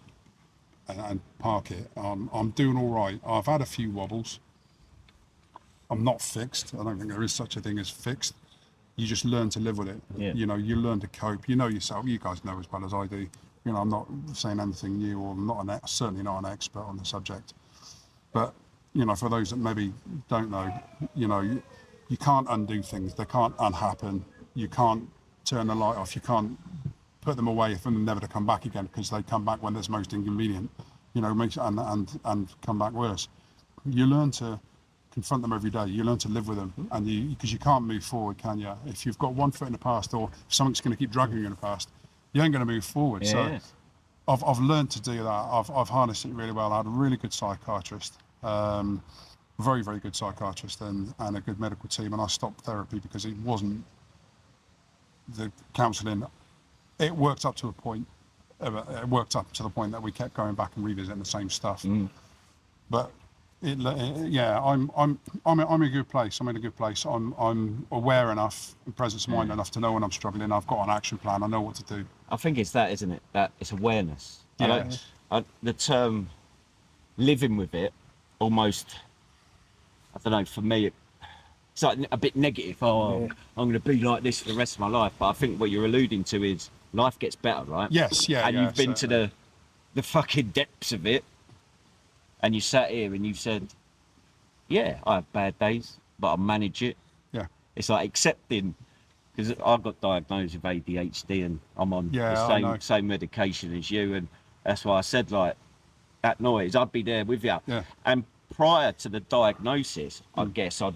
park it. I'm doing all right. I've had a few wobbles. I'm not fixed. I don't think there is such a thing as fixed. You just learn to live with it. Yeah. You know, you learn to cope. You know yourself. You guys know as well as I do. You know, I'm not saying anything new, or I'm not certainly not an expert on the subject. But, you know, for those that maybe don't know, you know, you can't undo things. They can't unhappen. You can't turn the light off. You can't put them away for them never to come back again, because they come back when it's most inconvenient, you know, and come back worse. You learn to confront them every day. You learn to live with them, and because you can't move forward, can you? If you've got one foot in the past, or if something's going to keep dragging you in the past, you ain't going to move forward. Yeah. So I've learned to do that. I've harnessed it really well. I had a really good psychiatrist, very, very good psychiatrist, and a good medical team, and I stopped therapy because it wasn't the counselling. It worked up to a point. It worked up to the point that we kept going back and revisiting the same stuff. But yeah, I'm in a good place. I'm in a good place. I'm aware enough, presence of mind enough to know when I'm struggling. I've got an action plan. I know what to do. I think it's that, isn't it? That it's awareness. Yeah. The term living with it, almost, I don't know, for me, it's like a bit negative. I'm going to be like this for the rest of my life. But I think what you're alluding to is life gets better, right? Yes, yeah. And you've been to the fucking depths of it. And you sat here and you said, yeah, I have bad days, but I manage it. Yeah. It's like accepting, because I got diagnosed with ADHD and I'm on the same medication as you. And that's why I said, like, that noise, I'd be there with you. Yeah. And prior to the diagnosis, I guess I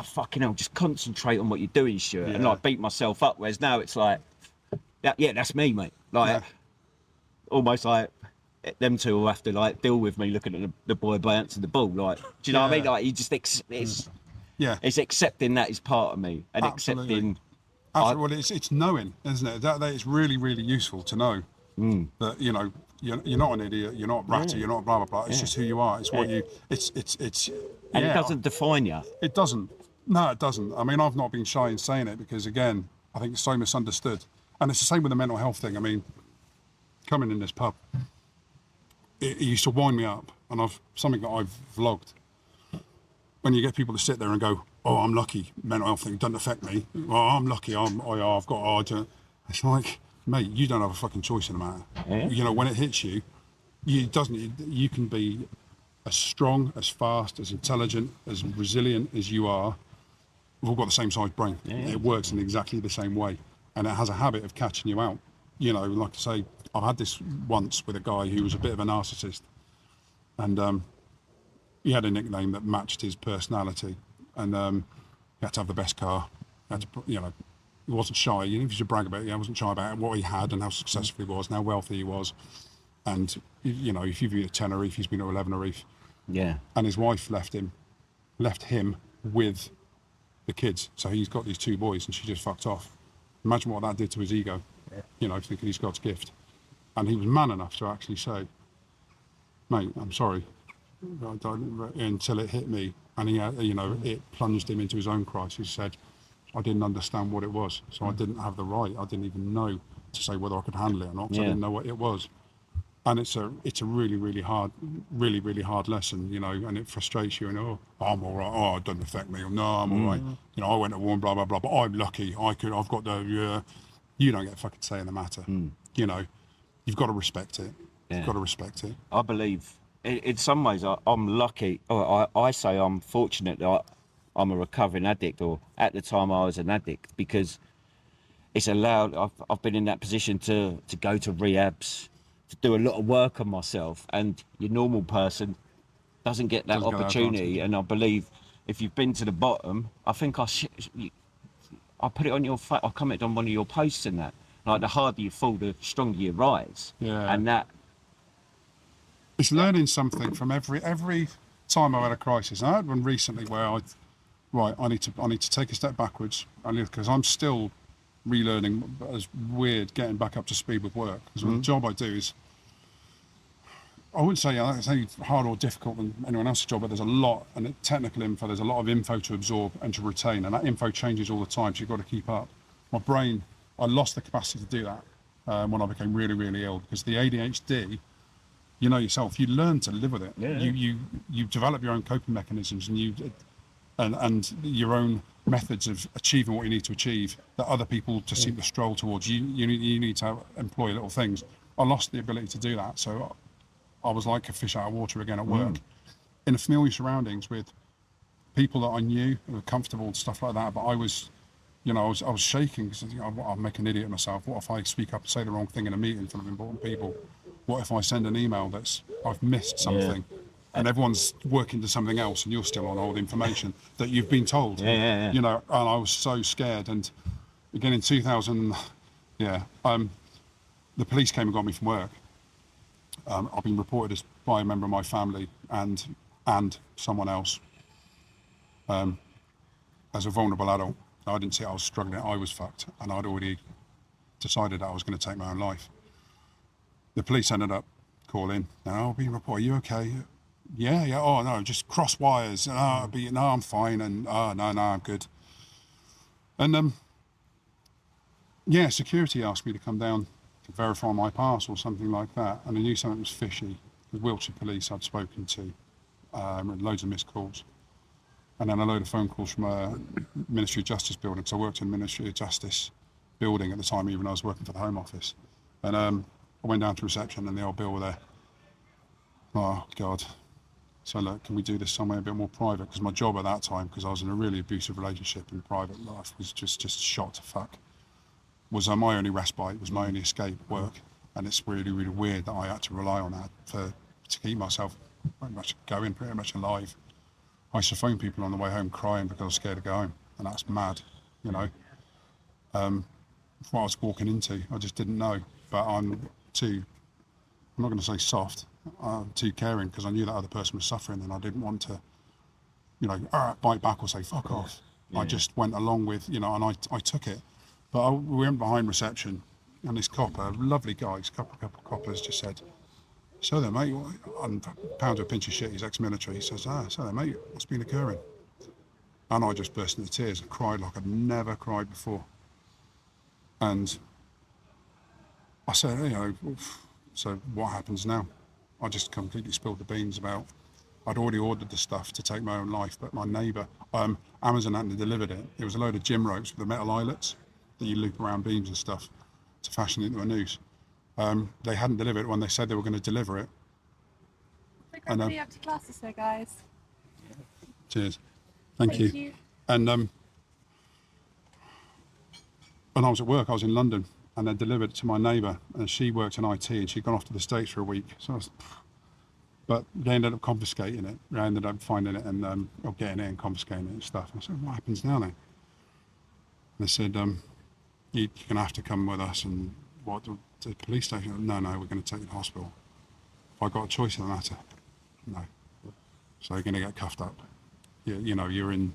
fucking hell, just concentrate on what you're doing, Stuart, and like beat myself up. Whereas now it's like, yeah, that's me, mate. Like, almost like, them two will have to like deal with me looking at the boy bouncing the ball. Like, do you know what I mean? Like, you just it's accepting that is part of me, and accepting. Well, it's knowing, isn't it? That it's really, really useful to know that, you know, you're not an idiot, you're not ratty, you're not blah blah blah. It's just who you are. It's what you. It's. And it doesn't define you. It doesn't. No, it doesn't. I mean, I've not been shy in saying it because, again, I think it's so misunderstood, and it's the same with the mental health thing. I mean, coming in this pub, it used to wind me up, and something that I've vlogged. When you get people to sit there and go, "Oh, I'm lucky, mental health thing doesn't affect me. Oh, I'm lucky. I've got." It's like, mate, you don't have a fucking choice in the matter. Yeah. You know, when it hits you, you can be as strong, as fast, as intelligent, as resilient as you are. We've all got the same size brain. Yeah. It works in exactly the same way, and it has a habit of catching you out. You know, like I say, I've had this once with a guy who was a bit of a narcissist, and he had a nickname that matched his personality, and he had to have the best car. He had to, you know, he wasn't shy. You know, if you should brag about it, he wasn't shy about what he had and how successful he was and how wealthy he was. And, you know, if you've been to Tenerife, he's been to 11 Tenerife. Yeah. And his wife left him with the kids. So he's got these two boys, and she just fucked off. Imagine what that did to his ego. Yeah. You know, thinking he's God's gift. And he was man enough to actually say, mate, I'm sorry, until it hit me. And he had, you know, it plunged him into his own crisis. He said, I didn't understand what it was. So I didn't have the right. I didn't even know to say whether I could handle it or not, because I didn't know what it was. And it's a really, really hard lesson, you know, and it frustrates you. And, oh, I'm all right. Oh, it doesn't affect me. No, I'm all right. You know, I went to war and blah, blah, blah, but I'm lucky. I've got the, you don't get a fucking say in the matter. You know, you've got to respect it. You've got to respect it. I believe, in some ways, I'm lucky. I say I'm fortunate that I'm a recovering addict, or at the time I was an addict, because it's allowed, I've been in that position to go to rehabs, to do a lot of work on myself, and your normal person doesn't get that opportunity. And I believe if you've been to the bottom, I think I put it on your I commented on one of your posts and that, like, the harder you fall, the stronger you rise. Yeah. And that, it's learning something from every time I've had a crisis. And I had one recently where I need to take a step backwards, because I'm still relearning. It's weird getting back up to speed with work, because the job I do is, I wouldn't say it's any harder or difficult than anyone else's job, but there's a lot, and technical info, there's a lot of info to absorb and to retain, and that info changes all the time, so you've got to keep up. My brain, I lost the capacity to do that when I became really, really ill, because the ADHD, you know yourself, you learn to live with it. Yeah. You develop your own coping mechanisms, and your own methods of achieving what you need to achieve that other people just seem to stroll towards. You need to employ little things. I lost the ability to do that, so I was like a fish out of water again at work, in familiar surroundings with people that I knew who were comfortable and stuff like that. But I was, I was shaking because I'll make an idiot of myself. What if I speak up and say the wrong thing in a meeting in front of important people? What if I send an email I've missed something, and everyone's working to something else, and you're still on old information that you've been told? Yeah. And I was so scared. And again in 2000, the police came and got me from work. I've been reported by a member of my family and someone else as a vulnerable adult. I didn't see I was struggling. I was fucked, and I'd already decided that I was going to take my own life. The police ended up calling. I'll be reported. Are you okay? Yeah. Oh no, just cross wires. No, I'm fine. And no, I'm good. And security asked me to come down to verify my pass or something like that, and I knew something was fishy. The Wiltshire police I'd spoken to, loads of missed calls, and then a load of phone calls from a Ministry of Justice building. So I worked in the Ministry of Justice building at the time, even though I was working for the Home Office. And I went down to reception, and the old Bill were there. Oh God. So look, can we do this somewhere a bit more private? Because my job at that time, because I was in a really abusive relationship in private life, was just shot to fuck. Was my only respite, was my only escape, work. And it's really, really weird that I had to rely on that to keep myself pretty much going, pretty much alive. I used to phone people on the way home crying because I was scared to go home, and that's mad, what I was walking into, I just didn't know. But I'm not going to say soft, too caring, because I knew that other person was suffering, and I didn't want to, bite back or say fuck off. Yeah. I just went along with, and I took it. But we went behind reception, and this copper, lovely guy, a couple of coppers, just said, "So then, mate," and pound to a pinch of shit, he's ex-military. He says, "So then, mate, what's been occurring?" And I just burst into tears and cried like I'd never cried before. And I said, so what happens now? I just completely spilled the beans about, I'd already ordered the stuff to take my own life, but my neighbour, Amazon hadn't delivered it. It was a load of gym ropes with the metal eyelets that you loop around beams and stuff to fashion it into a noose. They hadn't delivered it when they said they were going to deliver it. And you have to classes there, guys. Cheers. Thank you. And when I was at work, I was in London, and they delivered it to my neighbour, and she worked in IT, and she'd gone off to the States for a week. But they ended up confiscating it. They ended up finding it and or getting it and confiscating it and stuff. I said, "What happens now then?" They said, you're going to have to come with us. And what, to the police station? No, we're going to take you to hospital. If I got a choice in the matter? No. So you're going to get cuffed up. You're in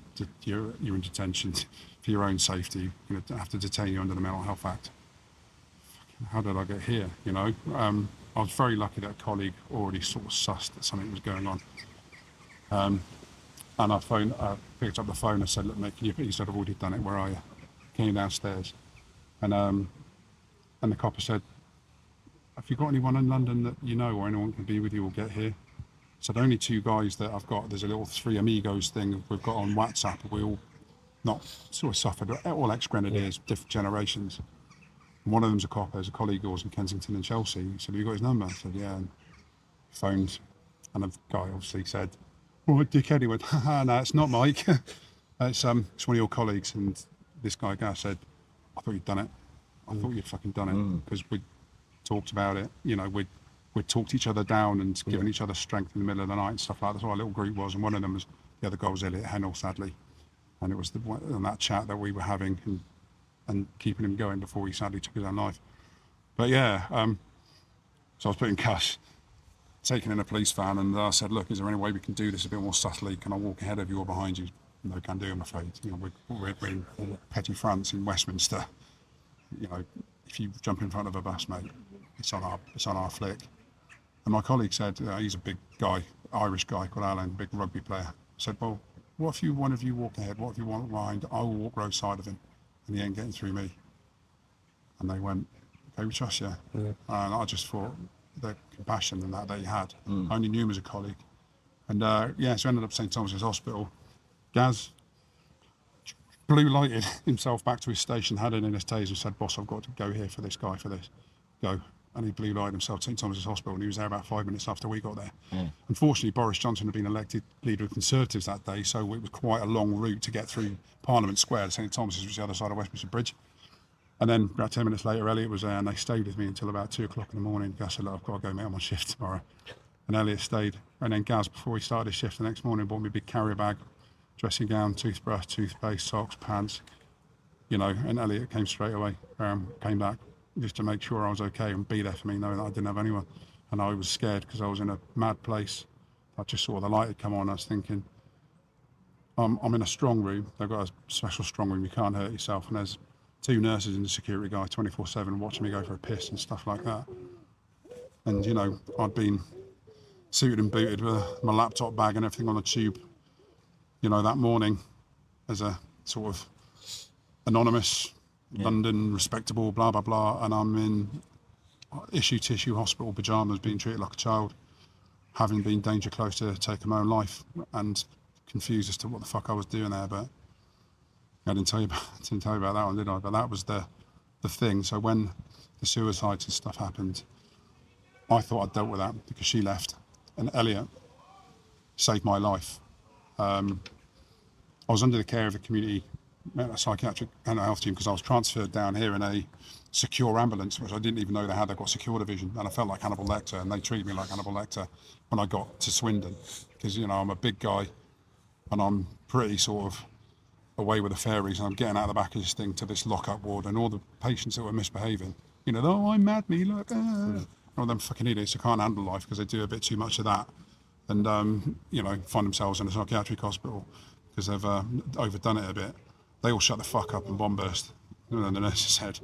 detention for your own safety. You're going to have to detain you under the Mental Health Act. How did I get here? I was very lucky that a colleague already sort of sussed that something was going on. And I picked up the phone and said, "Look, mate, he said, "I've already done it. Where are you?" Came downstairs, and the copper said, "Have you got anyone in London that you know, or anyone can be with you or get here?" So the only two guys that I've got, there's a little three amigos thing we've got on WhatsApp. We all not sort of suffered, all ex-Grenadiers, different generations. And one of them's a copper, there's a colleague of yours in Kensington and Chelsea. He said, "Have you got his number?" I said, "Yeah." And phoned, and the guy obviously said, "Oh, dickhead." He went, "Haha, no, it's not Mike. It's one of your colleagues." And this guy said, "I thought you'd done it. I thought you'd fucking done it," because we'd talked about it. We'd talked each other down and given each other strength in the middle of the night and stuff like that. That's what our little group was. And one of them was, the other guy was Elliot Hennell, sadly. And it was on that chat that we were having and keeping him going before he sadly took his own life. But yeah, so I was put in cuffs, taken in a police van, and I said, "Look, is there any way we can do this a bit more subtly? Can I walk ahead of you or behind you?" "No, can do, I'm afraid. We're in Petty France in Westminster. If you jump in front of a bus, mate, it's on our flick." And my colleague said, he's a big guy, Irish guy called Alan, big rugby player. I said, well, what if one of you walk ahead? What if you want behind? I will walk roadside of him, and he ain't getting through me. And they went, okay, we trust you. And I just thought the compassion and that he had. I only knew him as a colleague. And so I ended up St Thomas's Hospital. Gaz blue lighted himself back to his station, had it in his taser, and said, boss, I've got to go here for this guy, for this. Go. And he blue lighted himself to St Thomas's Hospital, and he was there about 5 minutes after we got there. Unfortunately, Boris Johnson had been elected leader of Conservatives that day, so it was quite a long route to get through Parliament Square. St Thomas's was the other side of Westminster Bridge. And then about 10 minutes later, Elliot was there, and they stayed with me until about 2 o'clock in the morning. Gaz said, look, I've got to go, mate, I'm on shift tomorrow. And Elliot stayed. And then Gaz, before he started his shift the next morning, bought me a big carrier bag, dressing gown, toothbrush, toothpaste, socks, pants, and Elliot came straight away, came back just to make sure I was okay and be there for me, knowing that I didn't have anyone. And I was scared because I was in a mad place. I just saw the light had come on. I was thinking, I'm in a strong room. They've got a special strong room. You can't hurt yourself. And there's 2 nurses and the security guy 24/7 watching me go for a piss and stuff like that. And, I'd been suited and booted with my laptop bag and everything on the tube, that morning as a sort of anonymous, London, respectable, blah, blah, blah. And I'm in issue tissue hospital pyjamas being treated like a child, having been danger close to taking my own life and confused as to what the fuck I was doing there. But I didn't tell you about that one, did I? But that was the thing. So when the suicides and stuff happened, I thought I'd dealt with that because she left. And Elliot saved my life. I was under the care of a community psychiatric mental health team because I was transferred down here in a secure ambulance, which I didn't even know they had. They got secure division, and I felt like Hannibal Lecter, and they treated me like Hannibal Lecter when I got to Swindon because I'm a big guy and I'm pretty sort of away with the fairies, and I'm getting out of the back of this thing to this lockup ward, and all the patients that were misbehaving, oh, I'm mad, me, look, all them fucking idiots who can't handle life because they do a bit too much of that, and find themselves in a psychiatric hospital because they've overdone it a bit. They all shut the fuck up and bomb burst. And then the nurses said,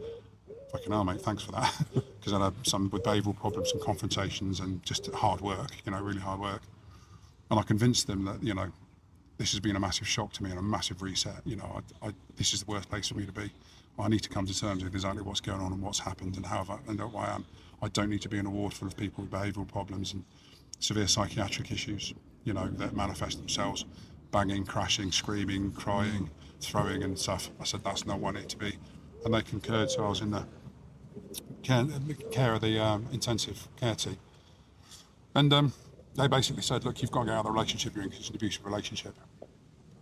fucking hell, mate, thanks for that. Because I had some with behavioural problems and confrontations and just hard work, really hard work. And I convinced them that, this has been a massive shock to me and a massive reset. This is the worst place for me to be. I need to come to terms with exactly what's going on and what's happened and how I ended up where I am. I don't need to be in a ward full of people with behavioural problems and severe psychiatric issues, that manifest themselves. Banging, crashing, screaming, crying, throwing and stuff. I said, that's not what I need to be. And they concurred, so I was in the care of the intensive care team. And they basically said, look, you've got to get out of the relationship you're in because it's an abusive relationship.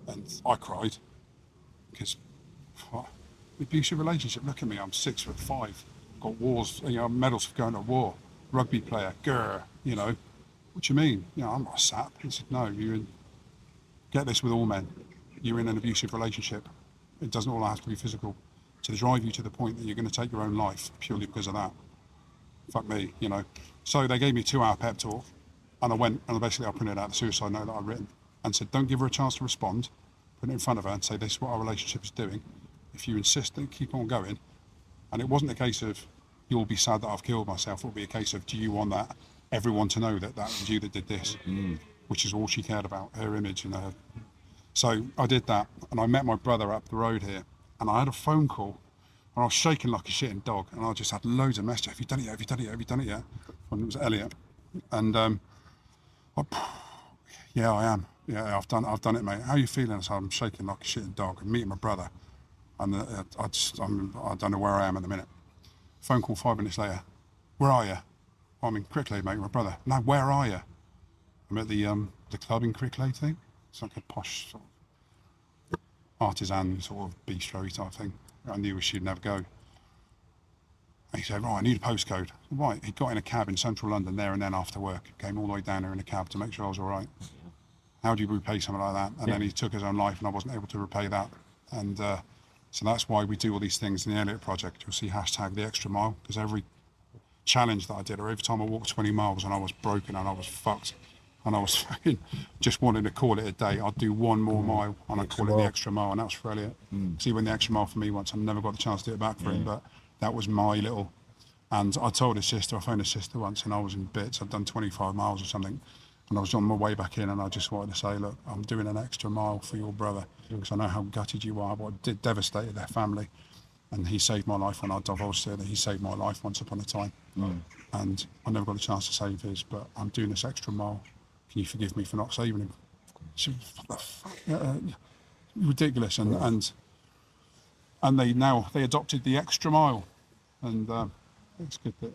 And I cried because, what? Abusive relationship, look at me, I'm 6'5", got wars, medals for going to war, rugby player, grr, what do you mean? I'm not a sap. He said, no, get this with all men. You're in an abusive relationship. It doesn't all have to be physical. To drive you to the point that you're going to take your own life purely because of that. Fuck me, So they gave me a 2-hour pep talk, and I went and I printed out the suicide note that I'd written and said, don't give her a chance to respond. Put it in front of her and say, this is what our relationship is doing. If you insist and keep on going, and it wasn't a case of you'll be sad that I've killed myself. It'll be a case of, do you want everyone to know that was you that did this, which is all she cared about, her image and her. So I did that, and I met my brother up the road here, and I had a phone call, and I was shaking like a shitting dog, and I just had loads of messages. Have you done it yet? Have you done it yet? Have you done it yet? And it was Elliot, and yeah, I am. Yeah, I've done it, mate. How are you feeling? I said, I'm shaking like a shitting dog. I'm meeting my brother, and I don't know where I am at the minute. Phone call 5 minutes later. Where are you? Oh, I'm in Cricklade, mate, with my brother. No, where are you? I'm at the club in Cricklade thing. It's like a posh sort of artisan sort of bistro type thing. I knew she'd never go. And he said, right, I need a postcode. Right, he got in a cab in central London there and then after work. Came all the way down there in a cab to make sure I was all right. How do you repay something like that? And then he took his own life and I wasn't able to repay that. And so that's why we do all these things in the Elliot Project. You'll see hashtag the extra mile, because every challenge that I did, or every time I walked 20 miles and I was broken and I was fucked and I was fucking just wanting to call it a day, I'd do one more mile and I'd call it the extra mile, and that was for Elliot. See, when the extra mile for me once, I never got the chance to do it back for him, but that was my little And I told his sister, I phoned his sister once, and I was in bits. I'd done 25 miles or something, and I was on my way back in, and I just wanted to say, look, I'm doing an extra mile for your brother, because I know how gutted you are, what devastated their family. And he saved my life when I divulged to her that he saved my life once upon a time. And I never got a chance to save his, but I'm doing this extra mile. Can you forgive me for not saving him? So, ridiculous. And they adopted the extra mile. And it's good that...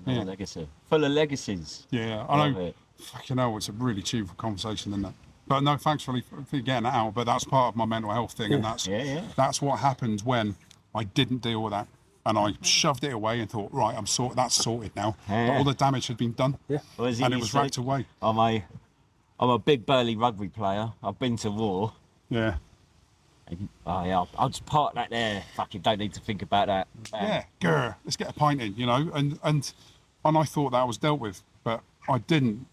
Yeah. Legacy. Full of legacies. Yeah, I know. Fucking hell, it's a really cheerful conversation, isn't it? But no, thanks for getting that out. But that's part of my mental health thing, and that's what happened when I didn't deal with that, and I shoved it away and thought, right, that's sorted now. But all the damage had been done, and it was racked away. I'm a big burly rugby player. I've been to war. Yeah. I'll just park that there. Fucking don't need to think about that. Yeah, grr, let's get a pint in, and I thought that was dealt with, but I didn't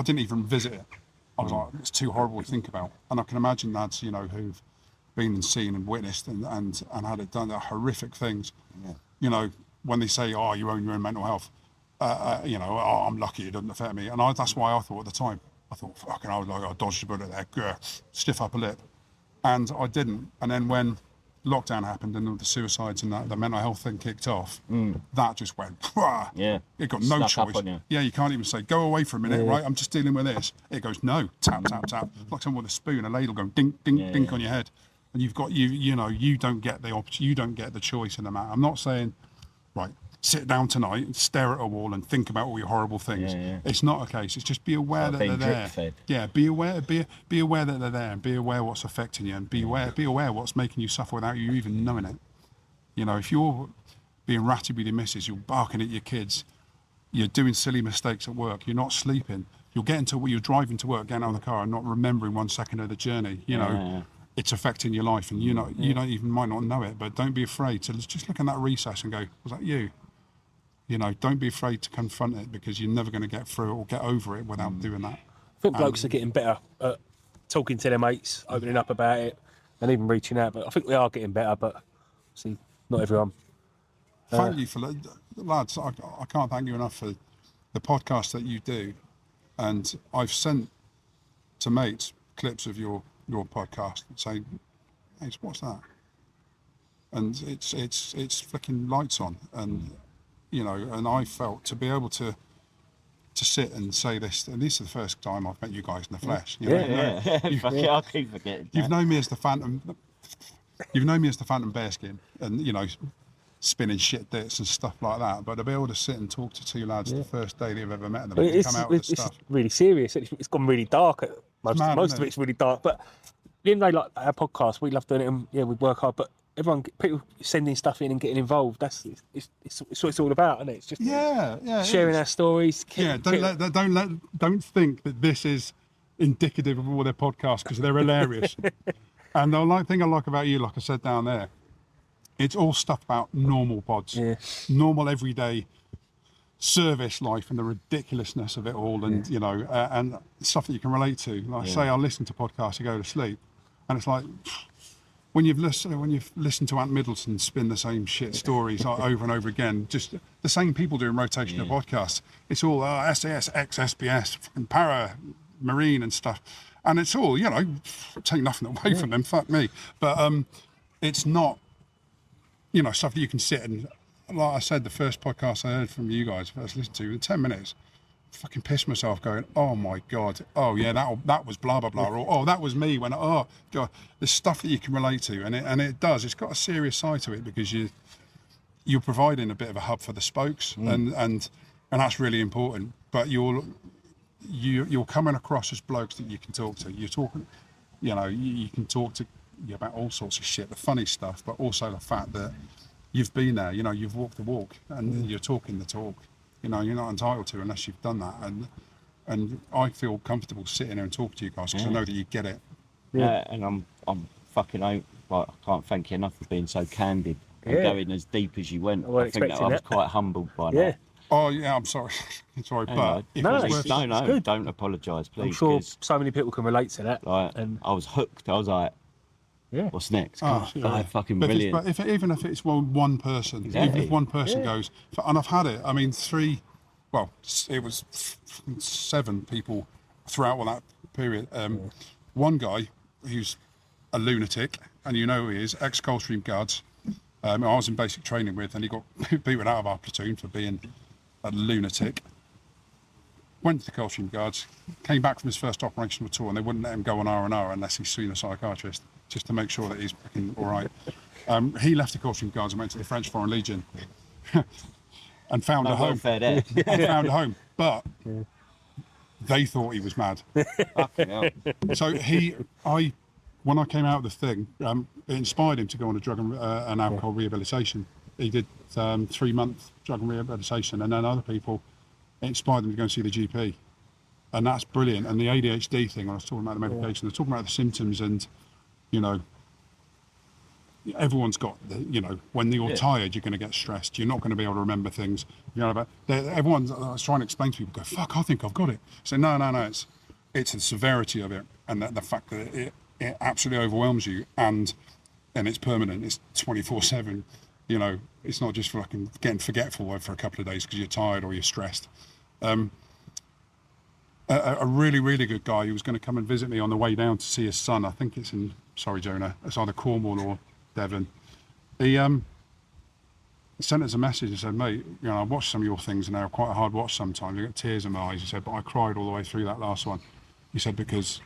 even visit it. I was like, it's too horrible to think about. And I can imagine lads, who've been and seen and witnessed and had it done, horrific things. Yeah. When they say, oh, you own your own mental health, oh, I'm lucky it doesn't affect me. And that's why I thought at the time, fucking, I was like, I dodged a bullet there, grr, stiff upper lip. And I didn't. And then when lockdown happened and the suicides and the mental health thing kicked off, that just went, yeah. It got no choice. Yeah, you can't even say, go away for a minute, right? I'm just dealing with this. It goes, no, tap, tap, tap. Like someone with a spoon, a ladle going dink, dink, dink on your head. And you've got, you don't get the option, you don't get the choice in the matter. I'm not saying, right, sit down tonight and stare at a wall and think about all your horrible things. It's not a case. It's just be aware that they're there. Fed. Yeah, be aware that they're there, and be aware what's affecting you, and be aware what's making you suffer without you even knowing it. If you're being ratty with your missus, you're barking at your kids, you're doing silly mistakes at work, you're not sleeping, you're driving to work, getting out of the car and not remembering 1 second of the journey. It's affecting your life, and you don't even might not know it. But don't be afraid to just look in that recess and go, was that you? Don't be afraid to confront it, because you're never going to get through it or get over it without doing that. I think blokes are getting better at talking to their mates, opening up about it, and even reaching out. But I think we are getting better, but see, not everyone. Thank you for lads. I can't thank you enough for the podcast that you do, and I've sent to mates clips of your podcast and say, "Hey, what's that?" And it's flicking lights on, and and I felt to be able to sit and say this, and this is the first time I've met you guys in the flesh. I'll keep forgetting. You've known me as the Phantom. You've known me as the Phantom Bearskin, and spinning shit dits and stuff like that. But to be able to sit and talk to two lads the first day they've ever met them, and come out with the stuff. It's really serious. It's gone really dark. Most of it's really dark. But even though like our podcast, we love doing it, and we work hard. But people sending stuff in and getting involved. It's what it's all about, isn't it? It's just sharing our stories. Don't think that this is indicative of all their podcasts, because they're hilarious. And the thing I like about you, like I said down there, it's all stuff about normal pods, normal everyday service life and the ridiculously of it all, and and stuff that you can relate to. Like I say, I listen to podcasts to go to sleep, and it's like, when you've listened to Ant Middleton spin the same shit stories over and over again, just the same people doing rotation of podcasts. It's all SAS, ex-SBS, and para, marine and stuff. And it's all, take nothing away from them, fuck me. But it's not, stuff that you can sit and, like I said, the first podcast I heard from you guys, first listened to, in 10 minutes, fucking pissed myself going, oh my God, oh yeah, that was blah, blah, blah, or oh, that was me when, oh God, there's stuff that you can relate to, and it does, it's got a serious side to it, because you're providing a bit of a hub for the spokes, and that's really important, but you're coming across as blokes that you can talk to. You're talking, you can talk to about all sorts of shit, the funny stuff, but also the fact that you've been there, you've walked the walk, and you're talking the talk. You're not entitled to unless you've done that, and I feel comfortable sitting there and talking to you guys, because I know that you get it. Yeah, and I'm fucking out. Like, I can't thank you enough for being so candid and going as deep as you went. I think that I was quite humbled by that. Oh yeah, I'm sorry. But don't apologise, please. I'm sure so many people can relate to that. And I was hooked. I was like, what's next? Fucking But brilliant. even if it's one person, Exactly. even if one person goes, and I've had it. I mean, it was 7 people throughout all that period. One guy who's a lunatic, and you know who he is, ex-Coldstream Guards. I was in basic training with, and he got beaten out of our platoon for being a lunatic. Went to the Coldstream Guards, came back from his first operational tour, and they wouldn't let him go on R&R unless he's seen a psychiatrist, just to make sure that he's fucking all right. He left the Coldstream Guards and went to the French Foreign Legion and found a home. There. And found a home, but they thought he was mad. So when I came out of the thing, it inspired him to go on a drug and alcohol rehabilitation. He did 3-month drug and rehabilitation, and then other people, it inspired them to go and see the GP. And that's brilliant. And the ADHD thing, when I was talking about the medication, they're talking about the symptoms, and, you know, everyone's got, when you're tired, you're going to get stressed. You're not going to be able to remember things. You know, everyone's, I was trying to explain to people, go, fuck, I think I've got it. So no, it's the severity of it, and the fact that it absolutely overwhelms you, and it's permanent. It's 24/7. You know, it's not just fucking getting forgetful for a couple of days because you're tired or you're stressed. A really, really good guy who was going to come and visit me on the way down to see his son. I think it's Jonah. It's either Cornwall or Devon. He sent us a message and said, mate, I watched some of your things and they're quite a hard watch sometimes. I get tears in my eyes. He said, but I cried all the way through that last one. He said, because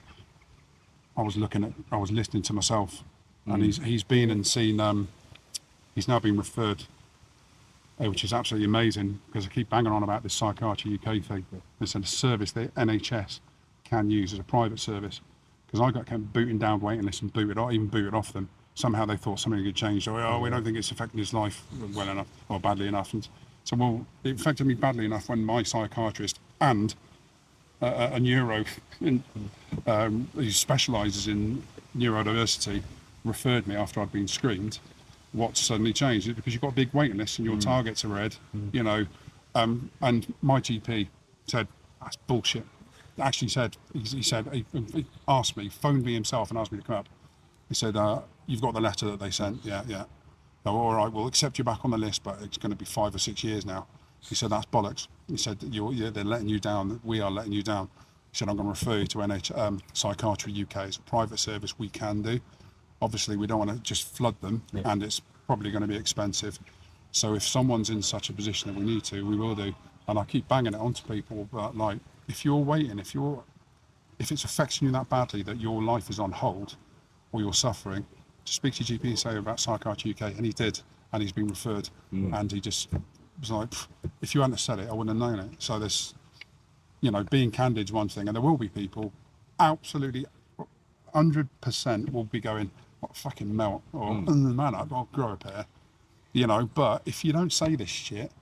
I was listening to myself. And he's been and seen, he's now been referred, which is absolutely amazing, because I keep banging on about this Psychiatry UK thing. It's a service that NHS can use as a private service, because I got kept booting down waiting lists and booted off them. Somehow they thought something had changed. Oh, we don't think it's affecting his life well enough or badly enough. And so, well, it affected me badly enough when my psychiatrist and a neuro who specialises in neurodiversity referred me after I'd been screened. What suddenly changed? Because you've got a big waiting list and your targets are red, and my GP said, that's bullshit. Actually said, he asked me, phoned me himself and asked me to come up. He said, you've got the letter that they sent? Yeah. Oh, all right, we'll accept you back on the list, but it's going to be 5 or 6 years now. He said, that's bollocks. He said, they're letting you down, we are letting you down. He said, I'm going to refer you to Psychiatry UK. It's a private service we can do. Obviously, we don't want to just flood them, and it's probably going to be expensive. So if someone's in such a position that we need to, we will do. And I keep banging it onto people, but like, if you're waiting, if it's affecting you that badly that your life is on hold or you're suffering, just speak to your GP and say about Psychiatry UK. And he did, and he's been referred. And he just was like, if you hadn't said it, I wouldn't have known it. So this, being candid is one thing, and there will be people absolutely 100% will be going, what, fucking melt, or man up, I'll grow a pair, but if you don't say this shit,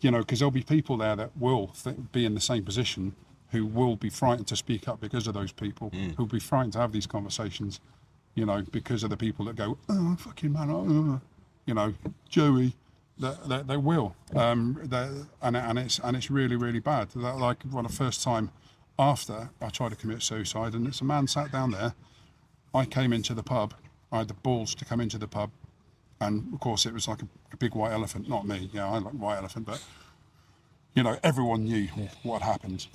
because there'll be people there that will be in the same position who will be frightened to speak up because of those people, who'll be frightened to have these conversations, because of the people that go, oh, fucking man, Joey, they will, and it's really, really bad. Like, the first time after I tried to commit suicide, and it's a man sat down there. I came into the pub. I had the balls to come into the pub, and of course it was like a big white elephant. Not me, I like white elephant, but everyone knew what had happened.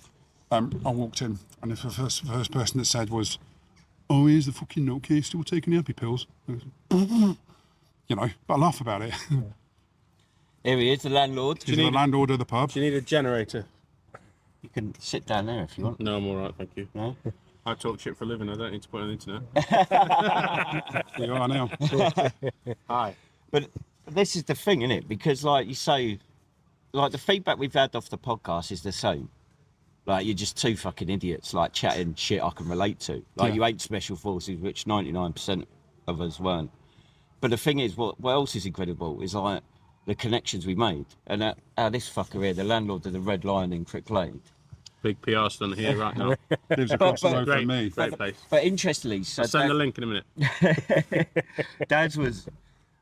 I walked in, and the first person that said was, "Oh, here's the fucking nutcase, still taking the happy pills." But I laugh about it. Here he is, the landlord. He's the landlord of the pub. Do you need a generator? You can sit down there if you want. No, I'm all right, thank you. No? I talk shit for a living. I don't need to put it on the internet. You are now. Hi. But this is the thing, isn't it? Because, like you say, like the feedback we've had off the podcast is the same. Like, you're just two fucking idiots, like chatting shit I can relate to. Like, you ain't special forces, which 99% of us weren't. But the thing is, what else is incredible is like the connections we made, and how this fucker here, the landlord of the Red Lion in Cricklade. Big PR stunt here right now. Lives across the road Great, from me. great place. But interestingly, I'll send the link in a minute. Dad's was...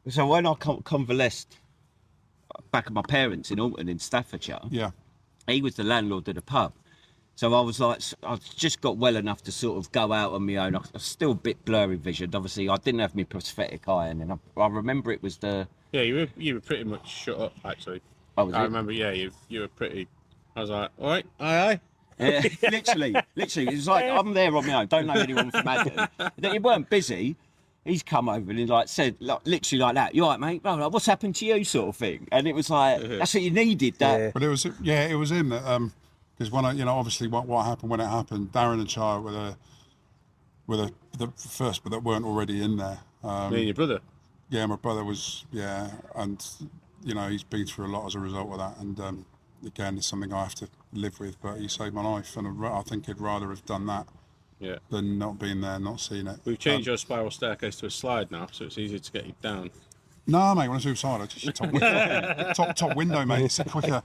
So when I convalesced back at my parents in Alton in Staffordshire, Yeah. he was the landlord of the pub. So I was like, I just got well enough to sort of go out on my own. I was still a bit blurry visioned. Obviously, I didn't have my prosthetic eye, and then I remember it was the. Yeah, you were pretty much shut up actually. Oh, was I it? remember. Yeah, you were pretty. I was like, all right, aye. Yeah, literally. It was like I'm there on my own. Don't know anyone from Adam. You weren't busy. He's come over and he like said, like, literally like that. You all right, mate? Oh, like, what's happened to you, sort of thing. And it was like that's what you needed. That. Yeah. But it was him that because when obviously what happened when it happened, Darren and Char were the first, but that weren't already in there. Me and your brother. Yeah, my brother was and he's been through a lot as a result of that, and again, it's something I have to live with. But he saved my life, and I think he'd rather have done that than not being there, not seeing it. We've changed your spiral staircase to a slide now, so it's easier to get you down. No, mate, when I was outside, I just top window, mate. It's quicker.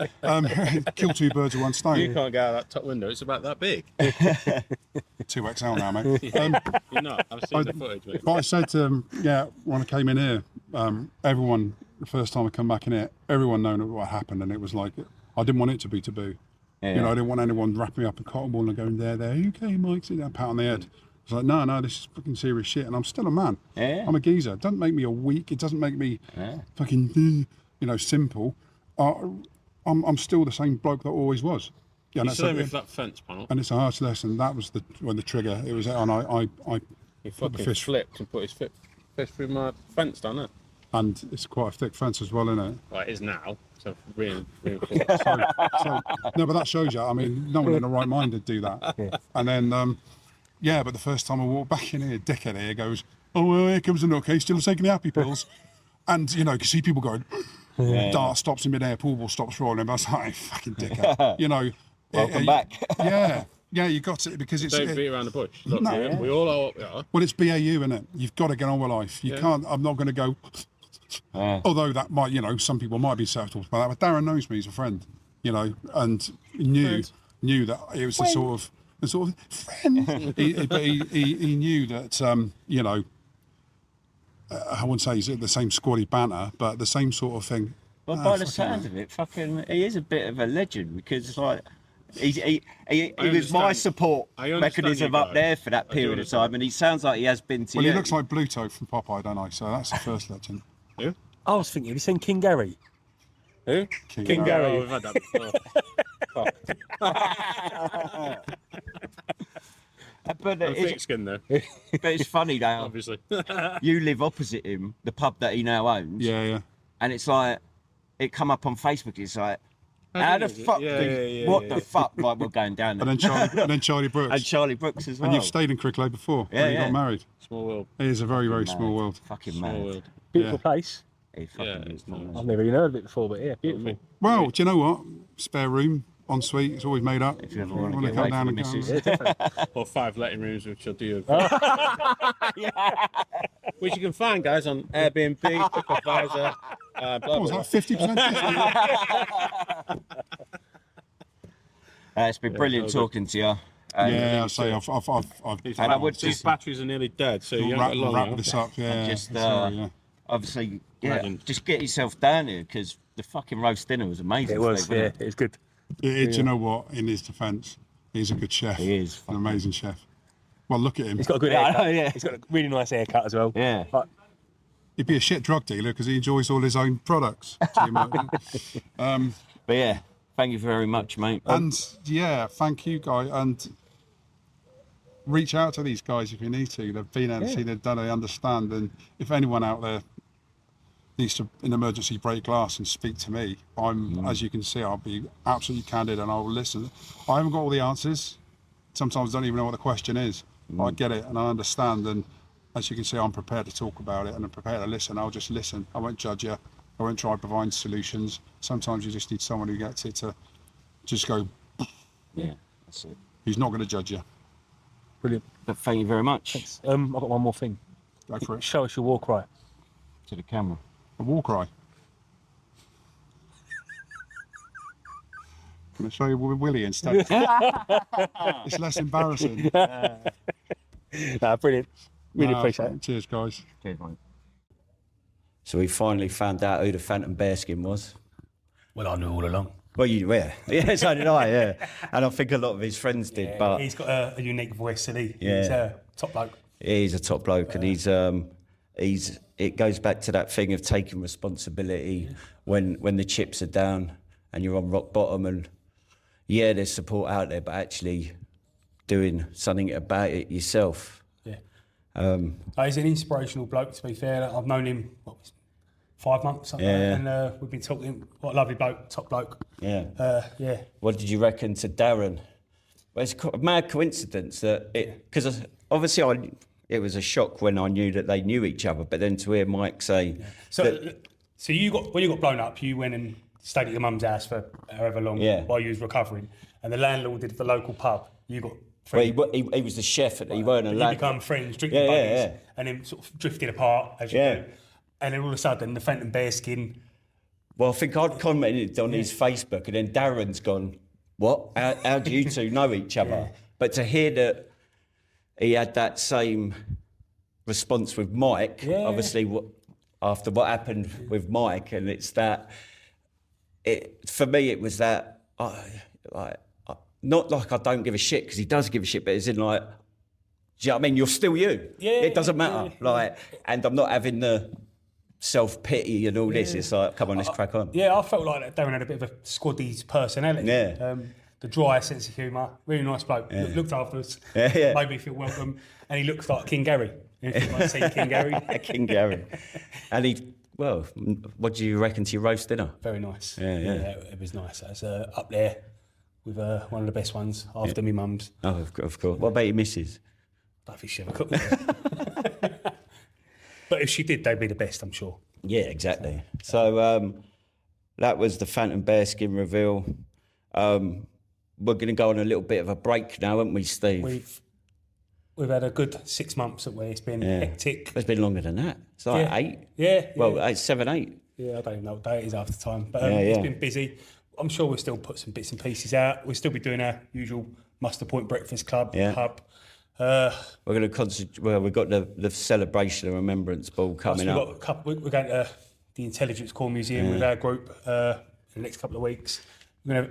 Kill two birds with one stone. You can't get out of that top window. It's about that big. 2XL now, mate. You're not. I've seen the footage, mate. But I said to him, when I came in here, everyone, the first time I come back in here, everyone known what happened, and it was like, I didn't want it to be taboo. Yeah. I didn't want anyone wrapping me up in cotton wool and going, there, okay, Mike, sit down, pat on the head. I was like, no, this is fucking serious shit, and I'm still a man. Yeah. I'm a geezer. It doesn't make me a weak. It doesn't make me fucking, simple. I'm still the same bloke that I always was. Yeah, You still with that fence panel. and it's a harsh lesson. That was when the trigger. It was, and I He put the fucking fish, flipped and put his fist through my fence down there. and it's quite a thick fence as well, isn't it? Well, it is now. So really So, no, but that shows you. I mean, no one in the right mind would do that. Yeah. And then, but the first time I walked back in here, dickhead here goes, "Oh well, here comes the nutcase, still taking the happy pills," and you can see people going. Dart stops in midair, pool ball stops rolling. But I was like, "Fucking dickhead," Welcome back. Yeah, you got it because it's. don't beat around the bush. Look, No. we all are what we are. Well, it's BAU, isn't it? You've got to get on with life. You can't. I'm not going to go. Although that might, some people might be self-taught by that. But Darren knows me; he's a friend, and knew that it was the sort of friend. But he knew that I wouldn't say he's the same squaddie banter, but the same sort of thing. Well, by the sound of it, he is a bit of a legend because like. He was my support mechanism up there for that period of time, and he sounds like he has been to you. Well, he looks like Bluto from Popeye, don't I? So that's the first legend. Who? I was thinking, have you seen King Gary? Who? King Gary. Oh, we've had that before. But Thick skin though, but it's funny now. obviously. You live opposite him, the pub that he now owns. Yeah. And it's like it come up on Facebook. It's like. How the fuck? What the fuck? Like we're going down there. And then Charlie Brooks. And Charlie Brooks as well. And you've stayed in Cricklade before when you got married. Small world. It is a very, very small world. Fucking Small mad. world. Beautiful place. It fucking is. nice. I've never even heard of it before, but yeah, beautiful. Well, do you know what? Spare room, ensuite, it's always made up. If you ever want to Wanna get come away down from the and go. missus. Yeah, definitely. Or 5 letting rooms, which I'll do. Which you can find, guys, on Airbnb, TripAdvisor, blah, blah, What was blah. that, 50%? It's been brilliant talking to you. Yeah, I'll say I've And I would These just batteries are nearly dead, so you haven't got long wrap now. this up. Yeah, just sorry, yeah. obviously, Imagine. just get yourself down here because the fucking roast dinner was amazing. It was, today, yeah, wasn't it was good. Do you know what? In his defence, he's a good chef. He is, An amazing chef. Well, look at him. He's got a good Yeah, I haircut. know, yeah. He's got a really nice haircut as well. Yeah. But He'd be a shit drug dealer because he enjoys all his own products. But yeah, thank you very much, mate. And yeah, thank you, guys. And reach out to these guys if you need to. They've been out and seen, they've done, they understand. And if anyone out there needs to, in emergency, break glass and speak to me, as you can see, I'll be absolutely candid and I'll listen. I haven't got all the answers. Sometimes I don't even know what the question is. But I get it and I understand. And as you can see, I'm prepared to talk about it and I'm prepared to listen. I'll just listen. I won't judge you. I won't try to provide solutions. Sometimes you just need someone who gets it to just go, Yeah, that's it. he's not going to judge you. brilliant. But thank you very much Thanks. I've got one more thing. Go for it. Show us your war cry. to the camera. A war cry. Can I show you with Willie instead? It's less embarrassing. Nah, brilliant. Really Nah, appreciate it. Cheers, guys. Cheers, mate. So we finally found out who the Phantom Bearskin was. Well, I knew all along. Well, yeah, so did I, yeah. And I think a lot of his friends did, but he's got a unique voice, and he's Yeah. a top bloke. he's a top bloke, and he's. It goes back to that thing of taking responsibility when the chips are down and you're on rock bottom, and there's support out there, but actually doing something about it yourself. Yeah. He's an inspirational bloke, to be fair. I've known him 5 months, something Yeah. like that, and we've been talking. What a lovely bloke, top bloke. Yeah. Yeah. What did you reckon to Darren? Well, it's a mad coincidence that because obviously it was a shock when I knew that they knew each other, but then to hear Mike say, So when you got blown up, you went and stayed at your mum's house for however long while you was recovering, and the landlord did the local pub. You got friends. well, he was the chef, he weren't a You lad. become friends, drinking buddies, and then sort of drifted apart as you do. And then all of a sudden, the Phantom Bearskin. Well, I think I'd commented on his Facebook, and then Darren's gone, what? How do you two know each other? Yeah. But to hear that he had that same response with Mike, obviously after what happened with Mike, and it's that, for me it was that, not like I don't give a shit, because he does give a shit, but it's in like, do you know what I mean? You're still you. Yeah, it doesn't matter. And I'm not having the self-pity and all this. It's like, come on, let's crack on. Yeah, I felt like that Darren had a bit of a squaddie's personality. Yeah. The dry sense of humour, really nice bloke. Looked after us, made me feel welcome, and he looks like King Gary. If you might see King Gary. King Gary. And what do you reckon to your roast dinner? Very nice. Yeah. It was nice. It was up there with one of the best ones after me mum's. Oh, of course. What about your missus? I don't think she ever cooked me. But if she did, they'd be the best, I'm sure. Yeah, exactly. So that was the Phantom Bearskin reveal. We're going to go on a little bit of a break now, haven't we, Steve? We've had a good 6 months at where it's been hectic. It's been longer than that. It's like 8. Yeah. Well, it's 7, 8. Yeah, I don't even know what day it is after time. But it's been busy. I'm sure we'll still put some bits and pieces out. We'll still be doing our usual Muster Point Breakfast Club pub. We're going to concentrate. Well, we've got the celebration and remembrance ball coming up. We're going to the Intelligence Corps Museum with our group in the next couple of weeks. We're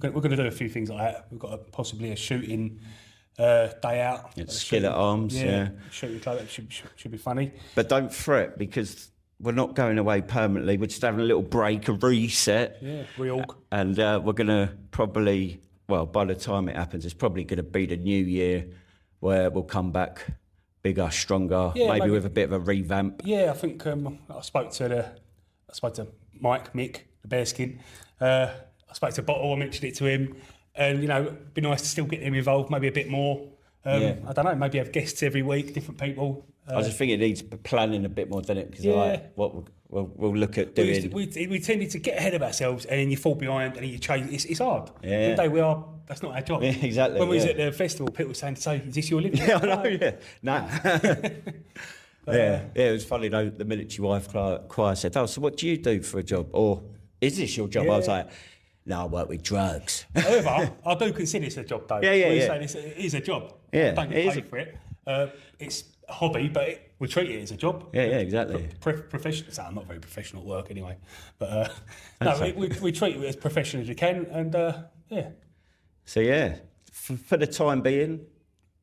going to do a few things like that. We've got possibly a shooting day out. Skill at arms. Shooting club. That should be funny. But don't fret, because we're not going away permanently. We're just having a little break, a reset. Yeah, reorg. And we're going to probably, well, by the time it happens, it's probably going to be the new year where we'll come back bigger, stronger, maybe with a bit of a revamp. Yeah, I think I spoke to Mick, the Bearskin. I spoke to Bottle, I mentioned it to him. And, it'd be nice to still get him involved, maybe a bit more. I don't know, maybe have guests every week, different people. I just think it needs planning a bit more, doesn't it? Because what we'll look at doing. We tended to get ahead of ourselves, and then you fall behind, and then you change. It's hard. Yeah. One day that's not our job. Yeah, exactly. When we was at the festival, people were saying, "So, is this your living?" Yeah, I know. Yeah, nah. It was funny though. The military wife choir said, "Oh, so what do you do for a job? Or is this your job?" I was like, "No, I work with drugs." However, I do consider this a job, though. It is a job. Yeah, don't get paid for it. It's a hobby, but we treat it as a job. Yeah, exactly. Professional. So I'm not very professional at work anyway, but we treat it as professional as we can, and So for the time being,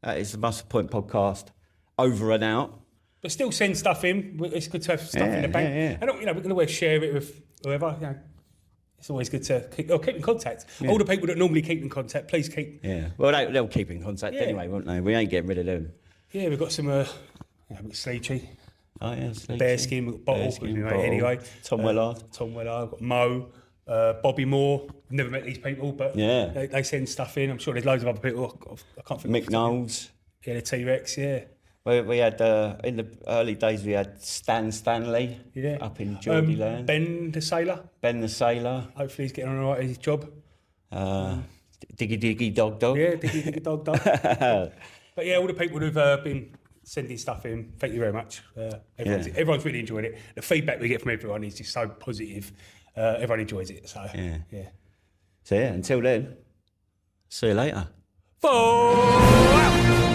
that is the Muster Point podcast over and out. But still send stuff in. It's good to have stuff in the bank. And we're going to always share it with whoever. It's always good to keep in contact. All the people that normally keep in contact, please keep. Yeah. Well, they'll keep in contact anyway, won't they? We ain't getting rid of them. Yeah, we've got some. We've got Sleechy. Oh yeah, Sleechy. Bearskin. We've got Bottle. Anyway. Tom Wellard. We've got Mo. Bobby Moore. I've never met these people, but they send stuff in. I'm sure there's loads of other people. I can't think. Mick Knowles. Yeah, the T-Rex. Yeah. We had in the early days we had Stan Stanley up in Geordie Land. Ben the Sailor. Hopefully he's getting on all right at his job. Diggy Dog. Yeah, Diggy Dog. But yeah, all the people who've been sending stuff in, thank you very much. Everyone's really enjoyed it. The feedback we get from everyone is just so positive. Everyone enjoys it. So So until then, see you later. Fall out.